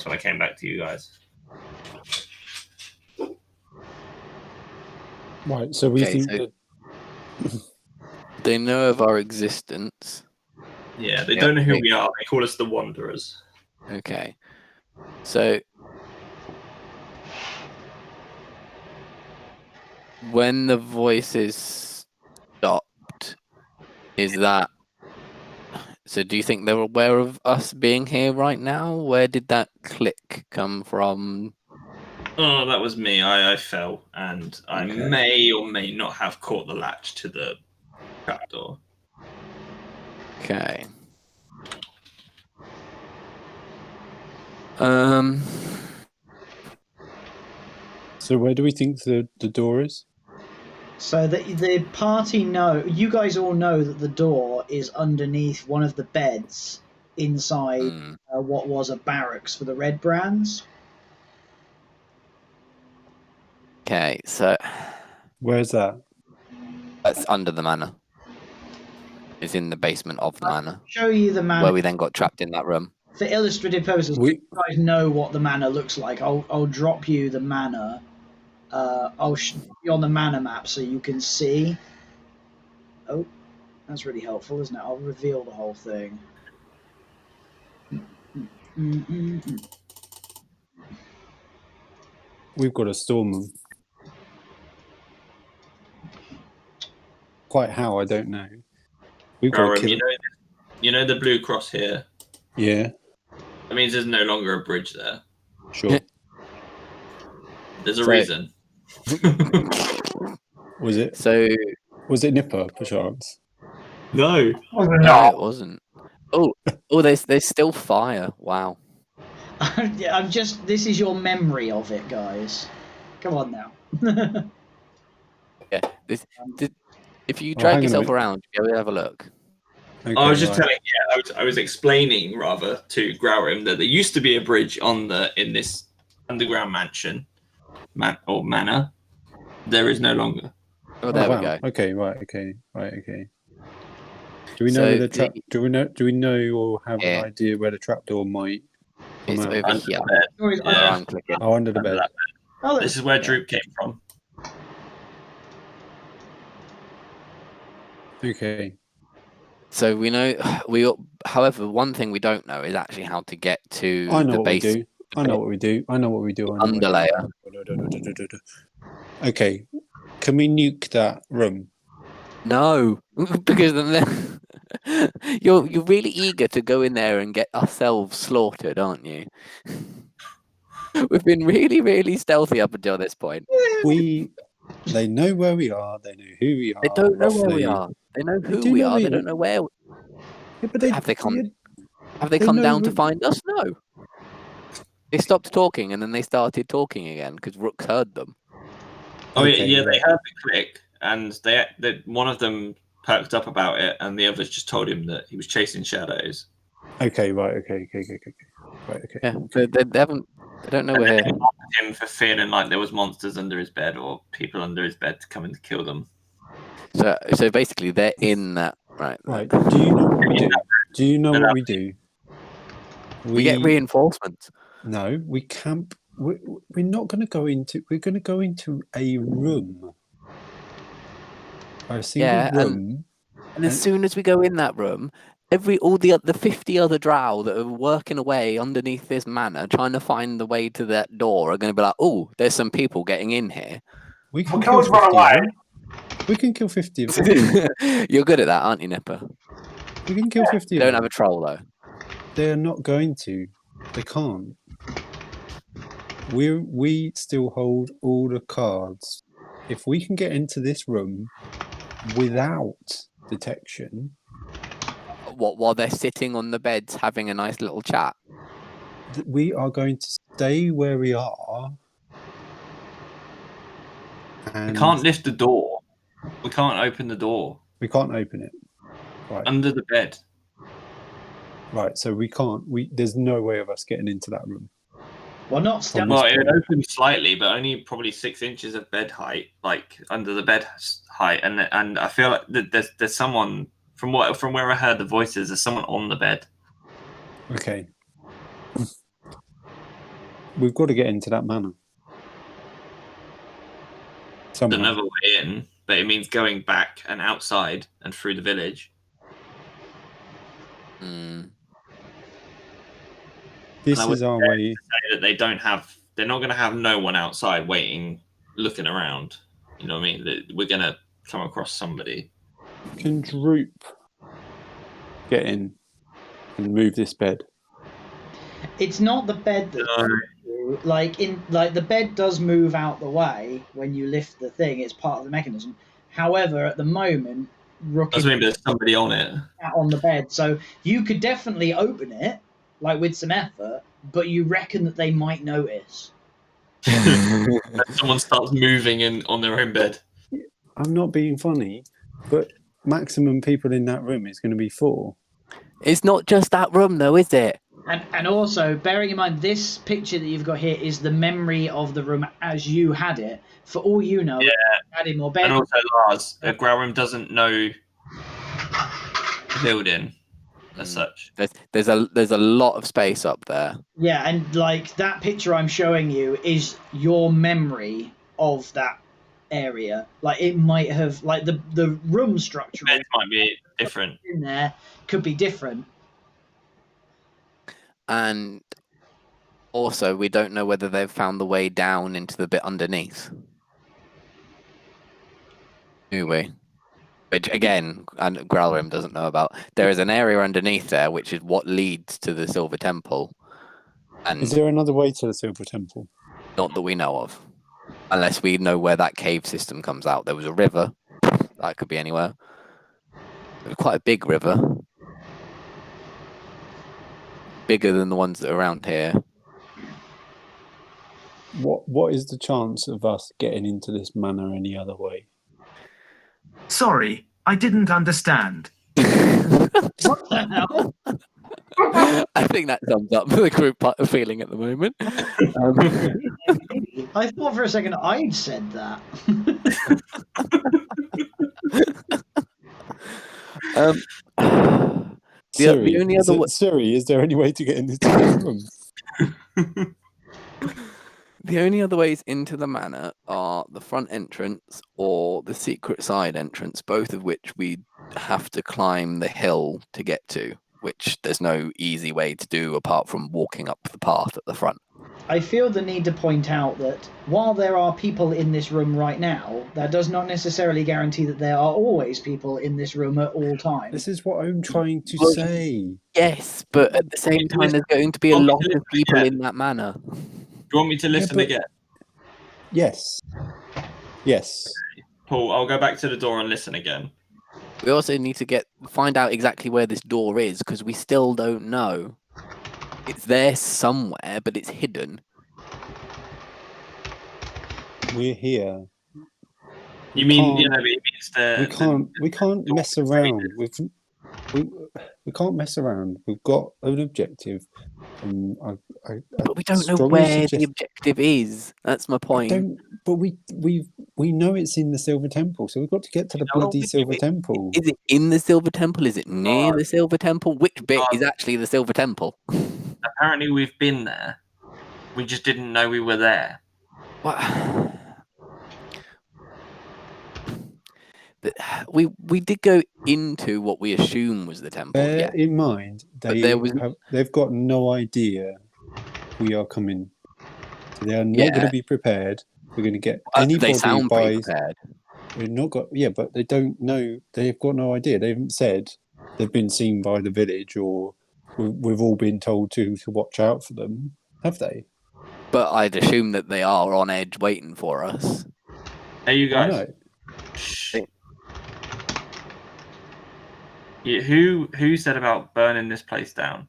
when I came back to you guys. Right, so we think so that they know of our existence. Yeah, they don't know who we are. They call us the Wanderers. Okay. So when the voices stopped, is that... So do you think they're aware of us being here right now? Where did that click come from? Oh, that was me. I fell, and I may or may not have caught the latch to the trapdoor. Okay. So where do we think the door is? So the party you guys all know that the door is underneath one of the beds inside what was a barracks for the Red Brands. Okay, so Where's that? that's under the manor. It's in the basement of the manor. Show you the manor. Where we then got trapped in that room. For illustrative purposes, you guys know what the manor looks like. I'll drop you the manor. I'll show you on the manor map so you can see. Oh, that's really helpful, isn't it? I'll reveal the whole thing. We've got a storm room. Quite how, I don't know. We've got Garum, you know the blue cross here? Yeah. That means there's no longer a bridge there. Sure. There's a reason. Was it? So was it Nipper, perchance? No. No, it wasn't. Oh, there's still fire. Wow. I'm just. This is your memory of it, guys. Come on now. Yeah. If you drag yourself around, you'll be able to have a look. Okay, I was just telling. Yeah, I was explaining rather to Growrim that there used to be a bridge in this underground mansion, manor. There is no longer. Oh, there we go. Okay, right. Okay. Do we know where the trap? Do we know or have an idea where the trapdoor might? It's over here. Yeah. Oh, under the bed. This is where Droop came from. Okay. So we know however, one thing we don't know is actually how to get to the base. I know what we do. Underlayer. Okay. Can we nuke that room? No, because then you're really eager to go in there and get ourselves slaughtered, aren't you? We've been really, really stealthy up until this point. They know where we are. They know who we are. They don't know where we are. They know who we are. They don't know where. Yeah, but have they come down to find us? No. They stopped talking and then they started talking again because Rooks heard them. Oh yeah, they heard the click, and they one of them perked up about it, and the others just told him that he was chasing shadows. Okay, right. Okay. Right, okay. Yeah, they don't know we're here. They mocked him for feeling like there was monsters under his bed or people under his bed to come and kill them. So basically, they're in that right. Right. Do you know what we do? Do you know what we do? We get reinforcements. No, we camp. We're not going to go into. We're going to go into a room. A single room. And as soon as we go in that room, all the 50 other drow that are working away underneath this manor trying to find the way to that door are going to be like, oh, there's some people getting in here. We can always run away. We can kill 50 of them. You're good at that, aren't you, Nipper? We can kill 50 of them. You don't have a troll, though. They're not going to. They can't. We still hold all the cards. If we can get into this room without detection, while they're sitting on the beds having a nice little chat? We are going to stay where we are. We And can't lift the door. We can't open the door. we can't open it. Right. Under the bed. Right. So we can't. There's no way of us getting into that room. Well, not From stealth. Well, this it would point. open slightly, but only probably 6 inches of bed height, like under the bed height. And I feel like there's someone from where I heard the voices. There's someone on the bed. Okay. We've got to get into that manor. There's Somehow. another way in, but it means going back and outside and through the village. This And I would is our dare way. to say that they're not going to have no one outside waiting, looking around. You know what I mean? That we're going to come across somebody. Can Droop get in and move this bed? It's not the bed that the bed does move out the way when you lift the thing. It's part of the mechanism. However, at the moment, Rook is Doesn't mean there's somebody on it. sat on the bed, so you could definitely open it, like with some effort. But you reckon that they might notice? Someone starts moving on their own bed. I'm not being funny, but maximum people in that room is going to be 4. It's not just that room, though, is it? And also, bearing in mind, this picture that you've got here is the memory of the room as you had it. For all you know, adding more bed. And also, Lars, the Growlroom doesn't know the building as such. There's a lot of space up there. Yeah, and like that picture I'm showing you is your memory of that area. Like it might have, like the room structure Beds might be different. in there could be different. And also, we don't know whether they've found the way down into the bit underneath. Do we? Which, again, and Growlroom doesn't know about. There is an area underneath there, which is what leads to the Silver Temple. And Is there another way to the Silver Temple? not that we know of. Unless we know where that cave system comes out. There was a river. That could be anywhere. It was quite a big river. Bigger than the ones that are around here. What is the chance of us getting into this manor any other way? Sorry, I didn't understand. What the hell? I think that sums up the group feeling at the moment. I thought for a second I'd said that. Siri, the only other Siri, is there any way to get into this room? The only other ways into the manor are the front entrance or the secret side entrance, both of which we have to climb the hill to get to, which there's no easy way to do apart from walking up the path at the front. I feel the need to point out that while there are people in this room right now, that does not necessarily guarantee that there are always people in this room at all times. This is what I'm trying to say. Yes, but at the same time, there's going to be a lot of people in that manor. Do you want me to listen again? Yes. Yes. Paul, I'll go back to the door and listen again. We also need to find out exactly where this door is, because we still don't know. It's there somewhere, but it's hidden. We're here. You mean, it means the... We can't mess around. We can't mess around. We've got an objective. But we don't know where the objective is. That's my point. But we know it's in the Silver Temple, so we've got to get to the bloody Silver Temple. Is it in the Silver Temple? Is it near the Silver Temple? Which bit is actually the Silver Temple? Apparently we've been there. We just didn't know we were there. What? We did go into what we assume was the temple. Bear in mind, they've got no idea we are coming. So they are not going to be prepared. We're going to get anybody they sound buys. prepared. We're not got but they don't know. They've got no idea. They haven't said they've been seen by the village, or we've all been told to watch out for them, have they? But I'd assume that they are on edge waiting for us. Hey, you guys. I know. Shh. Who said about burning this place down?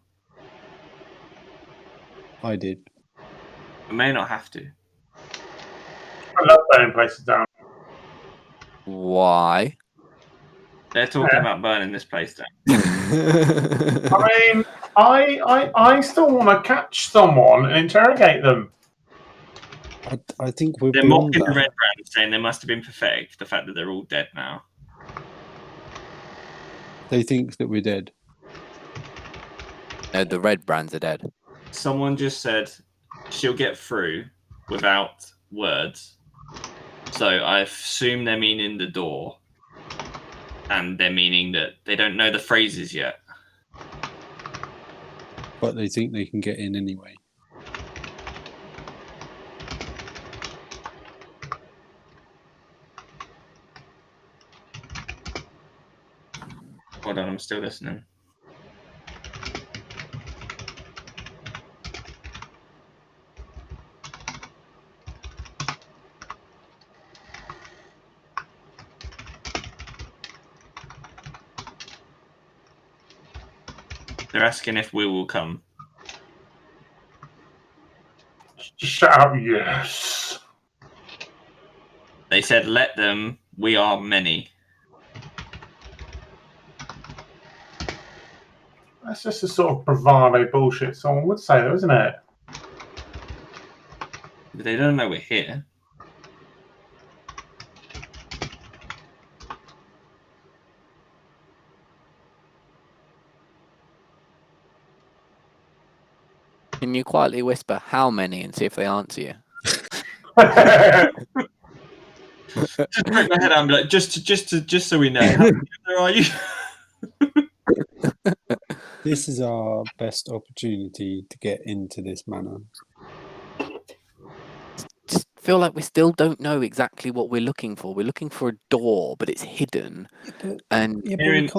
I did. We may not have to. I love burning places down. Why? They're talking about burning this place down. I mean, I still want to catch someone and interrogate them. I think we're They're beyond mocking the that. Red Brands, saying they must have been pathetic. The fact that they're all dead now. They think that we're dead. No, the Red Brands are dead. Someone just said she'll get through without words. So I assume they're meaning the door. And they're meaning that they don't know the phrases yet. But they think they can get in anyway. Hold on, I'm still listening. They're asking if we will come. Just shout out, yes. They said, let them, we are many. That's just a sort of bravado bullshit someone would say, though, isn't it? But they don't know we're here. Can you quietly whisper how many and see if they answer you? Just put my head out and be like, just so we know, how many there are you? This is our best opportunity to get into this manor. Just feel like we still don't know exactly what we're looking for. We're looking for a door, but it's hidden. And Yeah, but Hearing-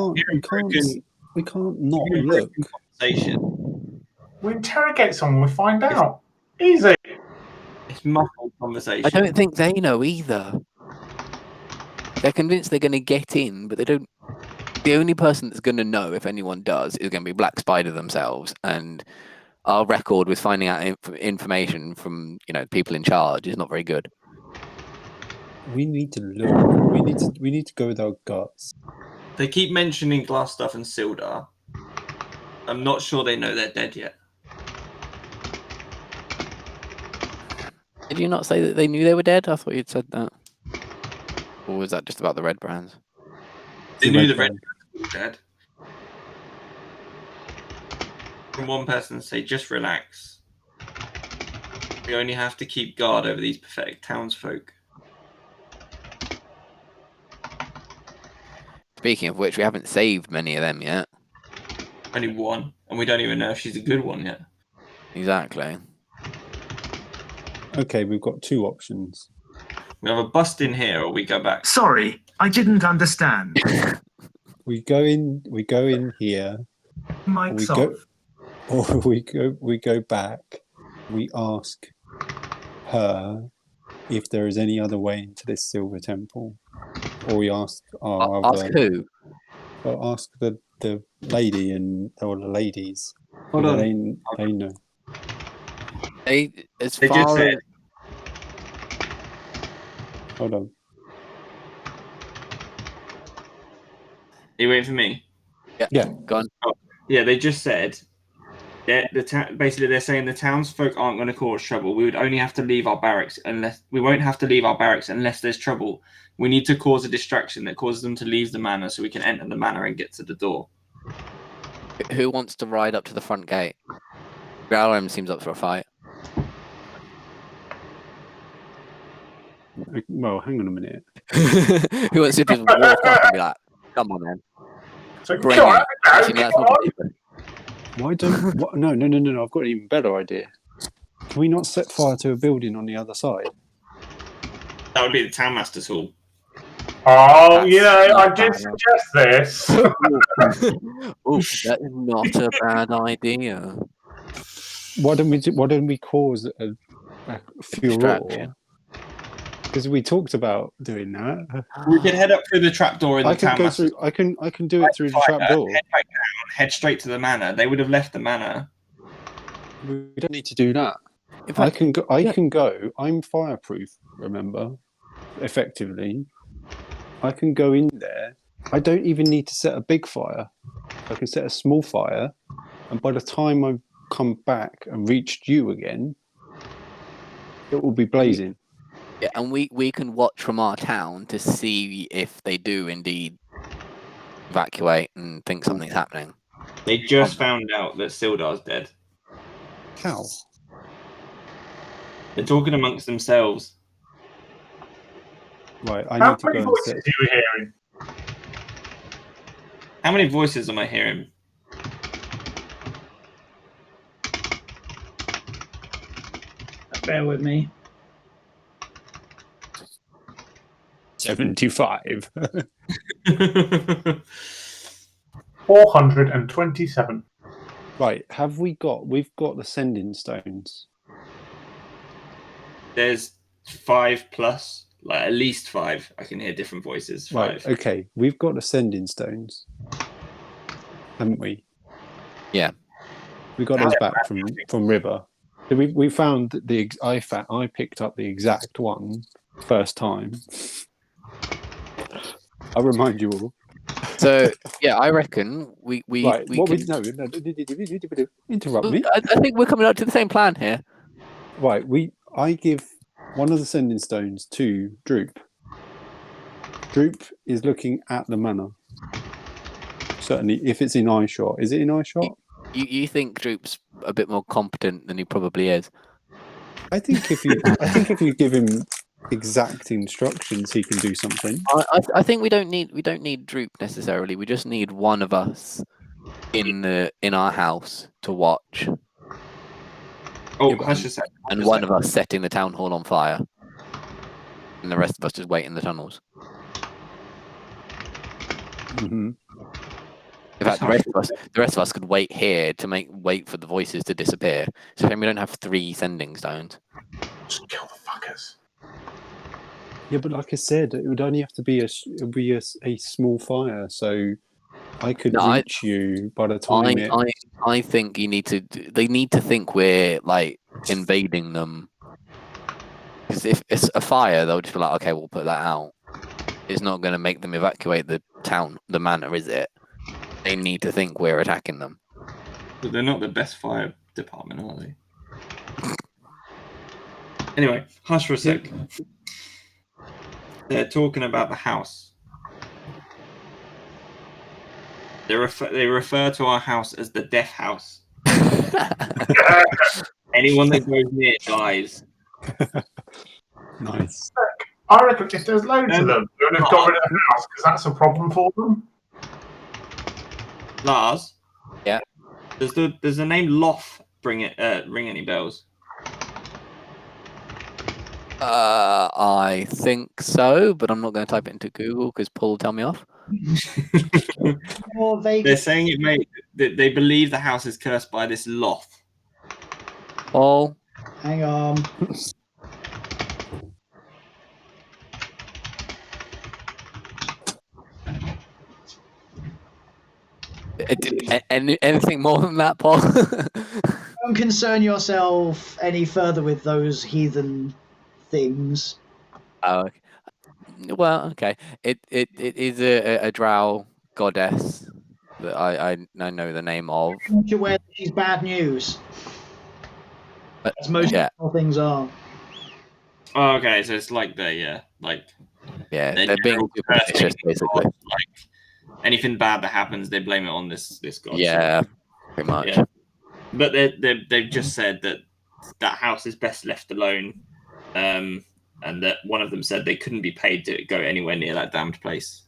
we can't not hearing look. broken conversation. We interrogate someone, we find out. Easy. It's muffled conversation. I don't think they know either. They're convinced they're going to get in, but they don't. The only person that's going to know, if anyone does, is going to be Black Spider themselves. And our record with finding out information from people in charge is not very good. We need to look. We need to go with our guts. They keep mentioning Glass Stuff and Sildar. I'm not sure they know they're dead yet. Did you not say that they knew they were dead? I thought you'd said that. Or was that just about the Red Brands? They knew the Red Brand. Brands were dead. From one person say, just relax. We only have to keep guard over these pathetic townsfolk. Speaking of which, we haven't saved many of them yet. Only one, and we don't even know if she's a good one yet. Exactly. Okay, we've got two options. We have a bust in here, or we go back. Sorry, I didn't understand. We go in here, Mike's we go, off. or we go back. We ask her if there is any other way into this silver temple, or we ask our Ask who? Well, ask the lady or the ladies. Hold whether on. They know. They They just said, Hold on. are you waiting for me? Yeah. Go on. Yeah, they just said basically they're saying the townsfolk aren't going to cause trouble. We would only have to leave our barracks unless there's trouble. We need to cause a distraction that causes them to leave the manor so we can enter the manor and get to the door. Who wants to ride up to the front gate? Growlham seems up for a fight. Well, hang on a minute. Who wants to just walk up and be like, come on then. So, Bring come on, it. Actually, no, that's come not on. different. Why don't? What, no! I've got an even better idea. Can we not set fire to a building on the other side? That would be the townmaster's hall. Oh, That's I not did bad. suggest this. Oh, that is not a bad idea. Why don't we cause a furore? Distraction. Because we talked about doing that. We can head up through the trapdoor in the I can town. go master's through. I can do it through the fire, trapdoor. Head back down, head straight to the manor. They would have left the manor. We don't need to do that. In fact, I can go. yeah. can go. I'm fireproof. Remember, effectively, I can go in there. I don't even need to set a big fire. I can set a small fire, and by the time I've come back and reached you again, it will be blazing. Yeah, and we can watch from our town to see if they do indeed evacuate and think something's happening. They just found out that Sildar's dead. How? They're talking amongst themselves. Right, I How need to many go and voices set. you were hearing? How many voices am I hearing? Bear with me. 75. 427. Right, we've got the sending stones. There's 5 plus, like at least 5. I can hear different voices. 5. Right, okay, we've got the sending stones, haven't we? Yeah. We got those back from River. So we found I picked up the exact one first time. I'll remind you all. So yeah, I reckon we Right, we what can. no, interrupt me. I think we're coming up to the same plan here. Right, I give one of the sending stones to Droop. Droop is looking at the manor. Certainly, if it's in eye shot. Is it in eye shot? You think Droop's a bit more competent than he probably is? I think if you give him exact instructions, he can do something. I think we don't need Droop necessarily. We just need one of us in our house to watch. Oh, hush a second. And one of us setting the town hall on fire, and the rest of us just wait in the tunnels. Mm-hmm. In fact, the rest of us could wait here to wait for the voices to disappear. So then we don't have 3 sending stones. Just kill the fuckers. Yeah, but like I said, it would only have to be a small fire, so I could reach you by the time I think they need to think we're like invading them. Because if it's a fire, they'll just be like, okay, we'll put that out. It's not going to make them evacuate the town, the manor, is it? They need to think we're attacking them. But they're not the best fire department, are they? Anyway, hush for a sec. They're talking about the house. They refer to our house as the death house. Anyone that goes near dies. Nice. I reckon if there's loads of them, they would have got rid of the house because that's a problem for them. Lars? Yeah? Does the name Loth ring any bells? I think so, but I'm not going to type it into Google because Paul will tell me off. They're saying they believe the house is cursed by this Loth. Paul? Hang on. Anything more than that, Paul? Don't concern yourself any further with those heathen things. Oh, well, okay. It is a drow goddess that I know the name of. Aren't you aware that she's bad news? As most things are. Oh, okay, so it's like they're they're being superstitious, basically. Like anything bad that happens, they blame it on this god. Yeah, pretty much. Yeah. But they've just said that house is best left alone, and that one of them said they couldn't be paid to go anywhere near that damned place.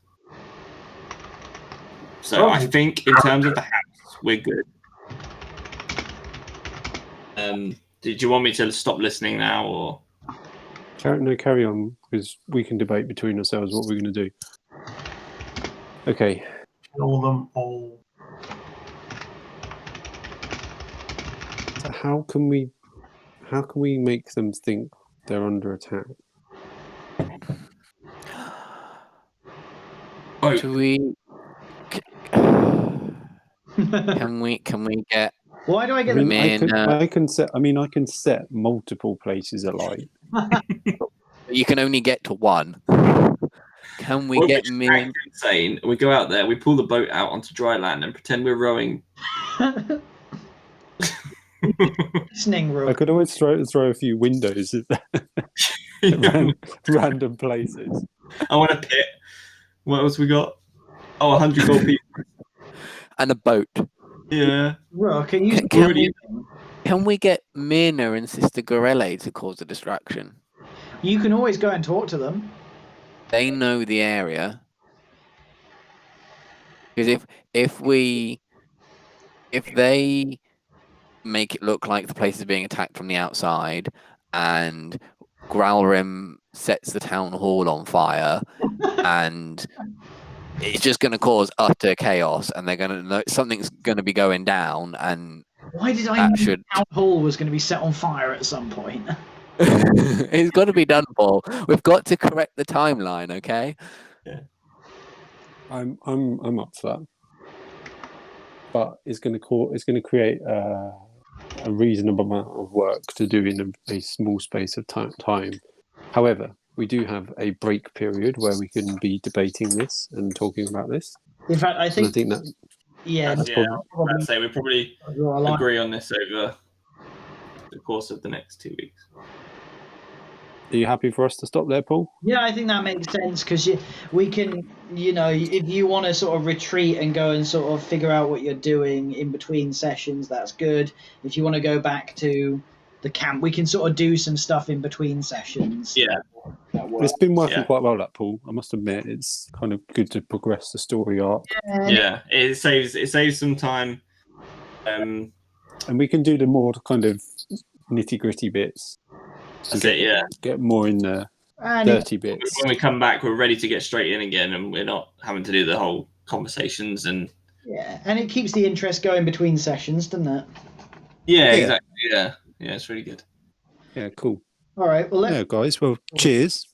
So I think in terms of the house, we're good. Did you want me to stop listening now, or? Carry on, because we can debate between ourselves what we're going to do. Okay. Kill them all. So how can we make them think they're under attack? boat. Do we? Can we get? Why do I I get mean, the Man, I can set. I mean, I can set multiple places alight. you can only get to one. Can we What if get just me? act insane? We go out there, we pull the boat out onto dry land, and pretend we're rowing. listening I rook? could always throw a few windows at random places. I want a pit. What else we got? Oh, 100 gold pieces. And a boat. Yeah. Rook, can you? Can we get Mirna and Sister Gorele to cause a distraction? You can always go and talk to them. They know the area. Because if they make it look like the place is being attacked from the outside, and Growlrim sets the town hall on fire, and it's just going to cause utter chaos, and they're going to know something's going to be going down, and Why did I that know should. the town hall was going to be set on fire at some point? It's got to be done, Paul. We've got to correct the timeline, okay? I'm up for that. But it's going to create a reasonable amount of work to do in a small space of time. However, we do have a break period where we can be debating this and talking about this. In fact, I And think, I think that yeah, that's Yeah, probably I'd say we probably draw a line. agree on this over the course of the next 2 weeks. Are you happy for us to stop there, Paul? Yeah, I think that makes sense because we can, if you want to sort of retreat and go and sort of figure out what you're doing in between sessions, that's good. If you want to go back to the camp, we can sort of do some stuff in between sessions. Yeah. That works. It's been working Yeah. quite well, that Paul. I must admit, it's kind of good to progress the story arc, Yeah, it saves some time. and we can do the more kind of nitty gritty bits. That's it. Yeah. Get more in the And dirty bits. When we come back, we're ready to get straight in again, and we're not having to do the whole conversations and. and it keeps the interest going between sessions, doesn't it? Yeah, exactly. Yeah, it's really good. Yeah, cool. All right. Well, Yeah, guys. Well, cheers.